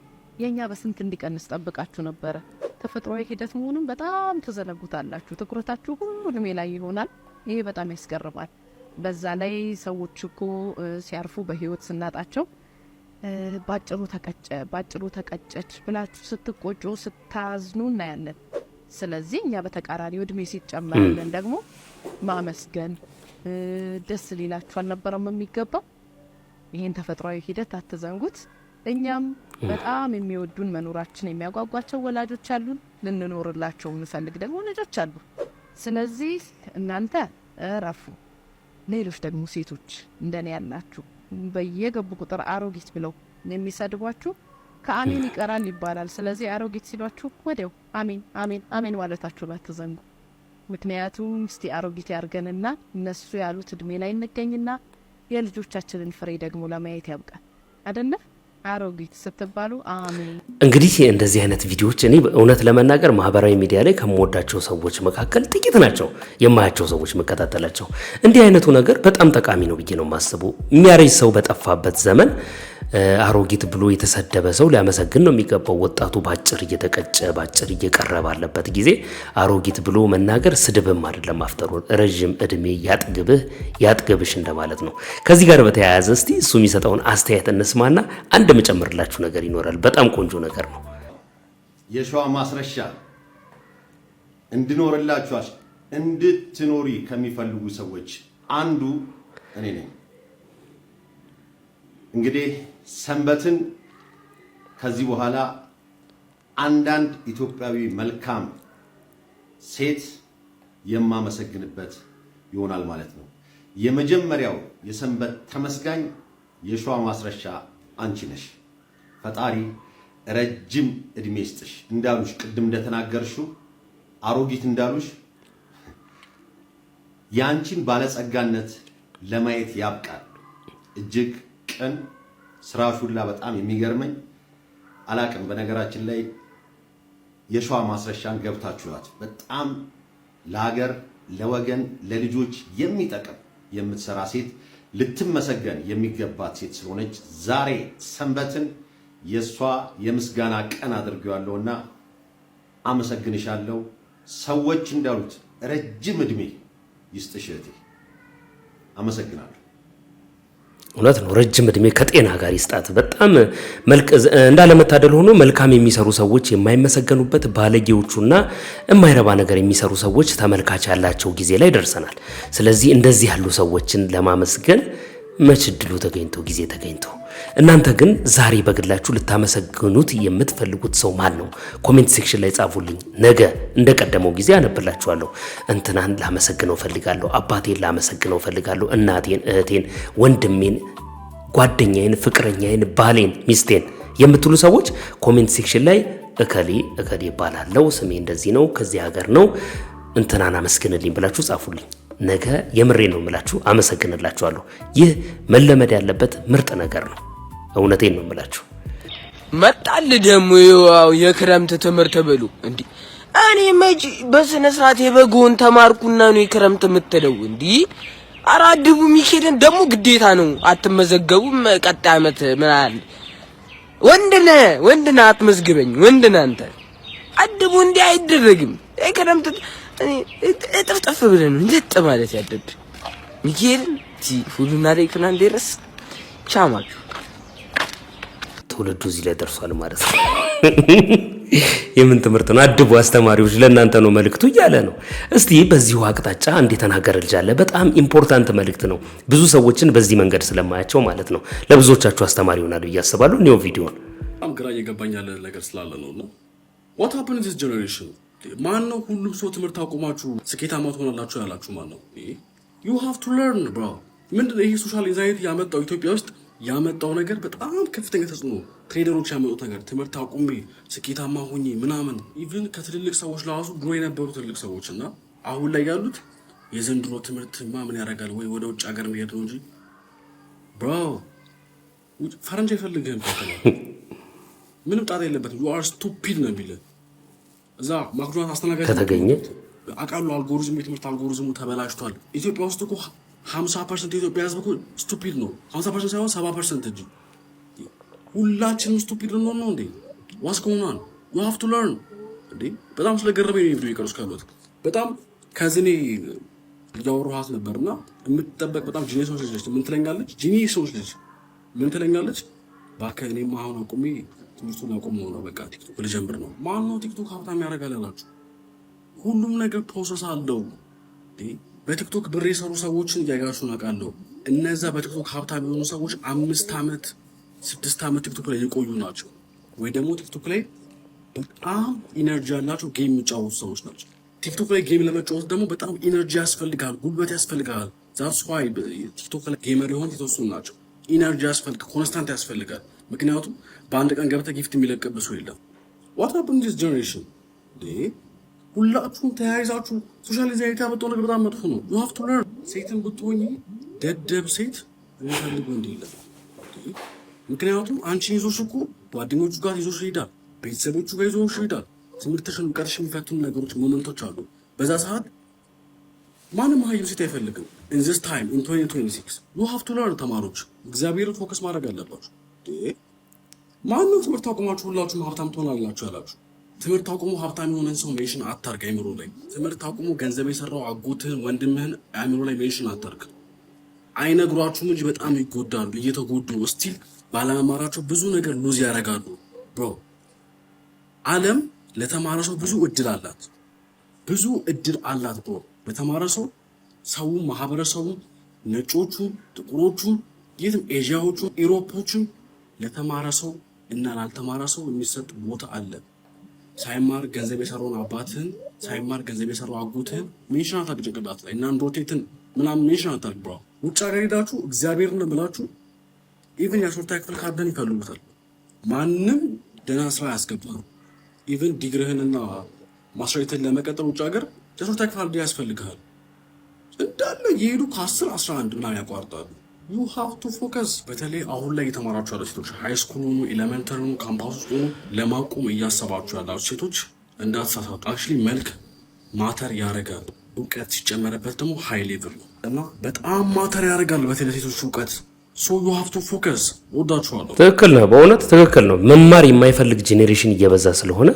V: የኛ በስንት እንዲቀንስ ጠብቃችሁ ነበር ተፈጥሯዊ ሂደት መሆኑን በጣም ተዘነጉታላችሁ ትኩረታችሁ ሁሉ እድሜ ላይ ይሆናል ይሄ በጣም ያስገርማል በዛ ላይ ሰዎች እኮ ሲያርፉ በህይወት ስናጣቸው ባጭሩ ተቀጨች ብላችሁ ስትቆጩ ስታዝኑ እናያለን ስለዚህ እኛ በተቃራኒው እድሜ ሲጨመርልን ደግሞ ማመስገን ደስ ሊላችሁ አልነበረም የሚገባው ይሄን ተፈጥሯዊ ሂደት አትዘንጉት እኛም በጣም የሚወዱን መኖራችን የሚያጓጓቸው ወላጆች አሉን ልንኖርላቸው እንፈልግ ደግሞ ልጆች አሉ ስለዚህ እናንተ ረፉ ሌሎች ደግሞ ሴቶች እንደኔ ያላችሁ በየገቡ ቁጥር አሮጊት ብለው የሚሰድቧችሁ ከአሜን ይቀራል ይባላል ስለዚህ አሮጊት ሲሏችሁ ወዲያው አሜን አሜን አሜን ማለታችሁ ባትዘንጉ ምክንያቱም እስቲ አሮጊት ያርገንና እነሱ ያሉት እድሜ ላይ እንገኝና የልጆቻችንን ፍሬ ደግሞ ለማየት ያብቃል አይደለ አሮጊት ስትባሉ አሜን።
A: እንግዲህ እንደዚህ አይነት ቪዲዮዎች እኔ እውነት ለመናገር ማህበራዊ ሚዲያ ላይ ከምወዳቸው ሰዎች መካከል ጥቂት ናቸው የማያቸው ሰዎች መከታተላቸው። እንዲህ አይነቱ ነገር በጣም ጠቃሚ ነው ብዬ ነው የማስበው። የሚያረጅ ሰው በጠፋበት ዘመን አሮጊት ብሎ የተሰደበ ሰው ሊያመሰግን ነው የሚገባው። ወጣቱ ባጭር እየተቀጨ ባጭር እየቀረ ባለበት ጊዜ አሮጊት ብሎ መናገር ስድብም አይደለም፣ አፍተሩ ረጅም እድሜ ያጥግብሽ እንደማለት ነው። ከዚህ ጋር በተያያዘ እስቲ እሱ የሚሰጠውን አስተያየት እንስማና አንድ መጨመርላችሁ ነገር ይኖራል። በጣም ቆንጆ ነገር ነው።
H: የሸዋ ማስረሻ እንድኖርላችሁ እንድትኖሪ ከሚፈልጉ ሰዎች አንዱ እኔ ነኝ። እንግዲህ ሰንበትን ከዚህ በኋላ አንዳንድ ኢትዮጵያዊ መልካም ሴት የማመሰግንበት ይሆናል ማለት ነው። የመጀመሪያው የሰንበት ተመስጋኝ የሸዋ ማስረሻ አንቺ ነሽ። ፈጣሪ ረጅም እድሜ ይስጥሽ። እንዳሉሽ ቅድም እንደተናገርሽው አሮጊት እንዳሉሽ ያንቺን ባለጸጋነት ለማየት ያብቃል። እጅግ ቀን ስራሽ ሁላ በጣም የሚገርመኝ አላቅም። በነገራችን ላይ የሸዋ ማስረሻን ገብታችኋት በጣም ለሀገር ለወገን ለልጆች የሚጠቅም የምትሰራ ሴት ልትመሰገን የሚገባት ሴት ስለሆነች ዛሬ ሰንበትን የሷ የምስጋና ቀን አድርጌዋለሁና አመሰግንሻለሁ። ሰዎች እንዳሉት ረጅም እድሜ ይስጥሽ እህቴ። አመሰግናለሁ።
A: እውነት ነው። ረጅም እድሜ ከጤና ጋር ይስጣት። በጣም እንዳለመታደል ሆኖ መልካም የሚሰሩ ሰዎች የማይመሰገኑበት ባለጌዎቹና የማይረባ ነገር የሚሰሩ ሰዎች ተመልካች ያላቸው ጊዜ ላይ ደርሰናል። ስለዚህ እንደዚህ ያሉ ሰዎችን ለማመስገን መች እድሉ ተገኝቶ ጊዜ ተገኝቶ። እናንተ ግን ዛሬ በግላችሁ ልታመሰግኑት የምትፈልጉት ሰው ማን ነው? ኮሜንት ሴክሽን ላይ ጻፉልኝ። ነገ እንደቀደመው ጊዜ አነብላችኋለሁ። እንትናን ላመሰግነው ፈልጋለሁ፣ አባቴን ላመሰግነው ፈልጋለሁ፣ እናቴን፣ እህቴን፣ ወንድሜን፣ ጓደኛዬን፣ ፍቅረኛዬን፣ ባሌን፣ ሚስቴን የምትሉ ሰዎች ኮሜንት ሴክሽን ላይ እከሌ ይባላለው፣ ስሜ እንደዚህ ነው፣ ከዚህ ሀገር ነው፣ እንትናን አመስግንልኝ ብላችሁ ጻፉልኝ። ነገ የምሬ ነው የምላችሁ አመሰግንላችኋለሁ። ይህ መለመድ ያለበት ምርጥ ነገር ነው። እውነቴን ነው የምላችሁ።
I: መጣል ደግሞ የክረምት ትምህርት ብሉ እንዴ! እኔ መጪ በስነ ስርዓት የበጎን ተማርኩና ነው የክረምት የምትለው እንዴ? አራድቡ ሚካኤልን ደግሞ ግዴታ ነው አትመዘገቡም። ቀጣይ ዓመት ምን አለ ወንድና አትመዝግበኝ። ወንድና አንተ አድቡ እንዴ አይደረግም። የክረምት እጥፍጥፍ ብለን እንዴት ማለት ያደብ ሚካኤልን ሁሉና ለይክና እንደረስ ቻማችሁ
A: ትውልዱ እዚህ ላይ ደርሷል ማለት ነው። የምን ትምህርት ነው? አድቡ አስተማሪዎች፣ ለእናንተ ነው መልእክቱ እያለ ነው። እስቲ በዚሁ አቅጣጫ እንዲተናገር ልጃለ። በጣም ኢምፖርታንት መልእክት ነው። ብዙ ሰዎችን በዚህ መንገድ ስለማያቸው ማለት ነው። ለብዙዎቻችሁ አስተማሪ ይሆናል ብዬ አስባለሁ። ነው ቪዲዮን
W: በጣም ግራ እየገባኝ ያለ ነገር ስላለ ነውና what happened in this generation? ማን ነው ሁሉም ሰው ትምህርት አቁማችሁ ስኬታማ ትሆናላችሁ ያላችሁ ማን ነው? you have to learn bro። ምንድነው ይሄ ሶሻል ኢንዛይቲ ያመጣው? ኢትዮጵያ ውስጥ ያመጣው ነገር በጣም ከፍተኛ ተጽዕኖ፣ ትሬደሮች ያመጡት ነገር፣ ትምህርት አቁሜ ስኬታማ ሆኜ ምናምን። ኢቭን ከትልልቅ ሰዎች ለራሱ ድሮ የነበሩ ትልልቅ ሰዎች እና አሁን ላይ ያሉት የዘንድሮ ትምህርትማ ምን ያደርጋል ወይ ወደ ውጭ ሀገር መሄድ ነው እንጂ ብሮ ፈረንጅ አይፈልግህም። ምንም ጣጣ የለበትም። you are stupid ነው የሚልህ እዛ ማክዶናልድ አስተናጋጅ
A: ከተገኘ
W: አቃሉ አልጎሪዝም፣ የትምህርት አልጎሪዝሙ ተበላሽቷል። ኢትዮጵያ ውስጥ እኮ 50% የኢትዮጵያ ሕዝብ እኮ ስቱፒድ ነው። 50% ሳይሆን 70% እንጂ ሁላችንም ስቱፒድ ነው እንዴ? ዋስ ከሆናን you have to learn እንዴ። በጣም ስለገረመኝ ነው ቪዲዮ ይቀርስ ካሉት በጣም ከዝኔ ያወራኋት ነበርና የምትጠበቅ በጣም ጂኒሶች ልጅ ምን ትለኛለች? ጂኒሶች ልጅ ምን ትለኛለች? ባከ እኔማ አሁን አቁሜ ትምህርቱን አቁም ነው በቃ ቲክቶክ ልጀምር ነው። ማን ነው ቲክቶክ ሀብታም ያደርጋል ያላችሁ? ሁሉም ነገር ፕሮሰስ አለው እንዴ። በቲክቶክ ብር የሰሩ ሰዎችን እያጋሹን አውቃለሁ። እነዛ በቲክቶክ ሀብታም የሆኑ ሰዎች 5 ዓመት 6 ዓመት ቲክቶክ ላይ የቆዩ ናቸው። ወይ ደግሞ ቲክቶክ ላይ በጣም ኢነርጂ ያላቸው ጌም የሚጫወቱ ሰዎች ናቸው። ቲክቶክ ላይ ጌም ለመጫወት ደግሞ በጣም ኢነርጂ ያስፈልጋል፣ ጉልበት ያስፈልጋል። ዛትስ ዋይ ቲክቶክ ላይ ጌመር የሆኑ የተወሰኑ ናቸው። ኢነርጂ ያስፈልጋል፣ ኮንስታንት ያስፈልጋል። ምክንያቱም በአንድ ቀን ገብተህ ጊፍት የሚለቅብህ ሰው የለም። ዋት ሃፕን ዲስ ጀነሬሽን ሁላችሁም ተያይዛችሁ ሶሻል ኢንዛይቲ ያመጣው ነገር በጣም መጥፎ ነው። you have to learn። ሴትን ብትሆኚ ደደብ ሴት የሚፈልጉ እንዲለ ምክንያቱም አንቺን ይዞሽ እኮ ጓደኞቹ ጋር ይዞሽ ይሄዳል፣ ቤተሰቦቹ ጋር ይዞሽ ይሄዳል። ትምህርትሽን እውቀትሽን የሚፈትኑ ነገሮች ሞመንቶች አሉ። በዛ ሰዓት ማንም ሀይል ሴት አይፈልግም። in this time in 2026 you have to learn ተማሪዎች እግዚአብሔርን ፎከስ ማድረግ አለባችሁ። ማንም ትምህርት አቁማችሁ ሁላችሁም ሀብታም ትሆናላችሁ ያላችሁ ትምህርት አቁሙ ሀብታም የሆነን ሰው ሜንሽን አታርግ አይምሮ ላይ። ትምህርት አቁሙ ገንዘብ የሰራው አጎትህን ወንድምህን አይምሮ ላይ ሜንሽን አታርግ። አይነግሯችሁም እንጂ በጣም ይጎዳሉ። እየተጎዱ ስቲል ባለመማራቸው ብዙ ነገር ሉዝ ያደርጋሉ። ብሮ ዓለም ለተማረ ሰው ብዙ እድል አላት፣ ብዙ እድል አላት ብሮ ለተማረ ሰው ሰው ማህበረሰቡ ነጮቹ፣ ጥቁሮቹ፣ የትም ኤዥያዎቹ፣ ኢሮፖቹ ለተማረ ሰው እና ላልተማረ ሰው የሚሰጥ ቦታ አለ። ሳይማር ገንዘብ የሰራውን አባትህን ሳይማር ገንዘብ የሰራው አጎትህን ሜንሽን አታርግ ጭንቅላት ላይ እና እንዶቴትን ምናምን ሜንሽን አታርግ ብሮ። ውጭ ሀገር ሄዳችሁ እግዚአብሔርን ብላችሁ ኢቭን የአስወርታ ክፍል ካርደን ይፈልጉታል። ማንም ደህና ስራ ያስገባል። ኢቭን ዲግሪህንና ማስረትን ለመቀጠል ውጭ ሀገር የአስወርታ ክፍል ካርደን ያስፈልግሃል። እንዳለ የሄዱ ከ10 11 ምናምን ያቋርጣሉ። ዩ ሃቭ ቱ ፎከስ። በተለይ አሁን ላይ የተማራችሁ ያላችሁ ሴቶች ሃይ ስኩል ሆኑ ኤሌመንተሪ ሆኑ ካምፓስ ውስጥ ሆኑ ለማቆም እያሰባችሁ ያላችሁ ሴቶች እንዳትሳሳቱ። አክቹሊ መልክ ማተር ያደርጋል። እውቀት ሲጨመረበት ደግሞ ሃይ ሌቭል ነው እና በጣም ማተር ያደርጋል። በተለይ ሴቶች እውቀት ሶ ዩ ሃቭ ቱ ፎከስ። ወዳችኋለሁ።
A: ትክክል ነው፣ በእውነት ትክክል ነው። መማር የማይፈልግ ጄኔሬሽን እየበዛ ስለሆነ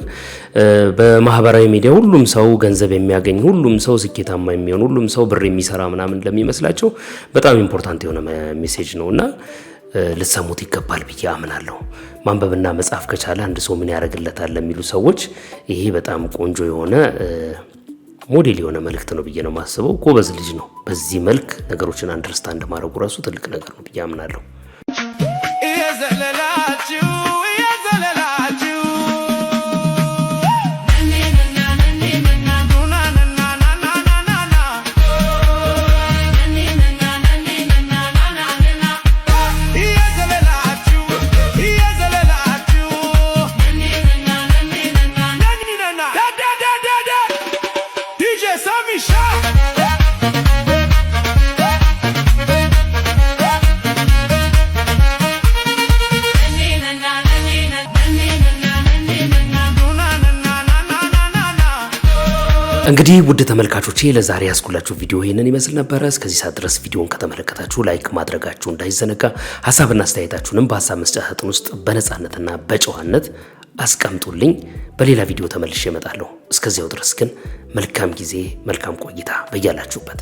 A: በማህበራዊ ሚዲያ ሁሉም ሰው ገንዘብ የሚያገኝ ሁሉም ሰው ስኬታማ የሚሆን ሁሉም ሰው ብር የሚሰራ ምናምን ለሚመስላቸው በጣም ኢምፖርታንት የሆነ ሜሴጅ ነውና ልትሰሙት ይገባል ብዬ አምናለሁ። ማንበብና መጻፍ ከቻለ አንድ ሰው ምን ያደርግለታል ለሚሉ ሰዎች ይሄ በጣም ቆንጆ የሆነ ሞዴል የሆነ መልእክት ነው ብዬ ነው የማስበው። ጎበዝ ልጅ ነው። በዚህ መልክ ነገሮችን አንደርስታንድ ማድረጉ ራሱ ትልቅ ነገር ነው ብዬ አምናለሁ። እንግዲህ ውድ ተመልካቾቼ ለዛሬ ያስኩላችሁ ቪዲዮ ይሄንን ይመስል ነበር። እስከዚህ ሰዓት ድረስ ቪዲዮን ከተመለከታችሁ ላይክ ማድረጋችሁ እንዳይዘነጋ፣ ሐሳብና አስተያየታችሁንም በሐሳብ መስጫ ሳጥን ውስጥ በነጻነትና በጨዋነት አስቀምጡልኝ። በሌላ ቪዲዮ ተመልሼ እመጣለሁ። እስከዚያው ድረስ ግን መልካም ጊዜ፣ መልካም ቆይታ በያላችሁበት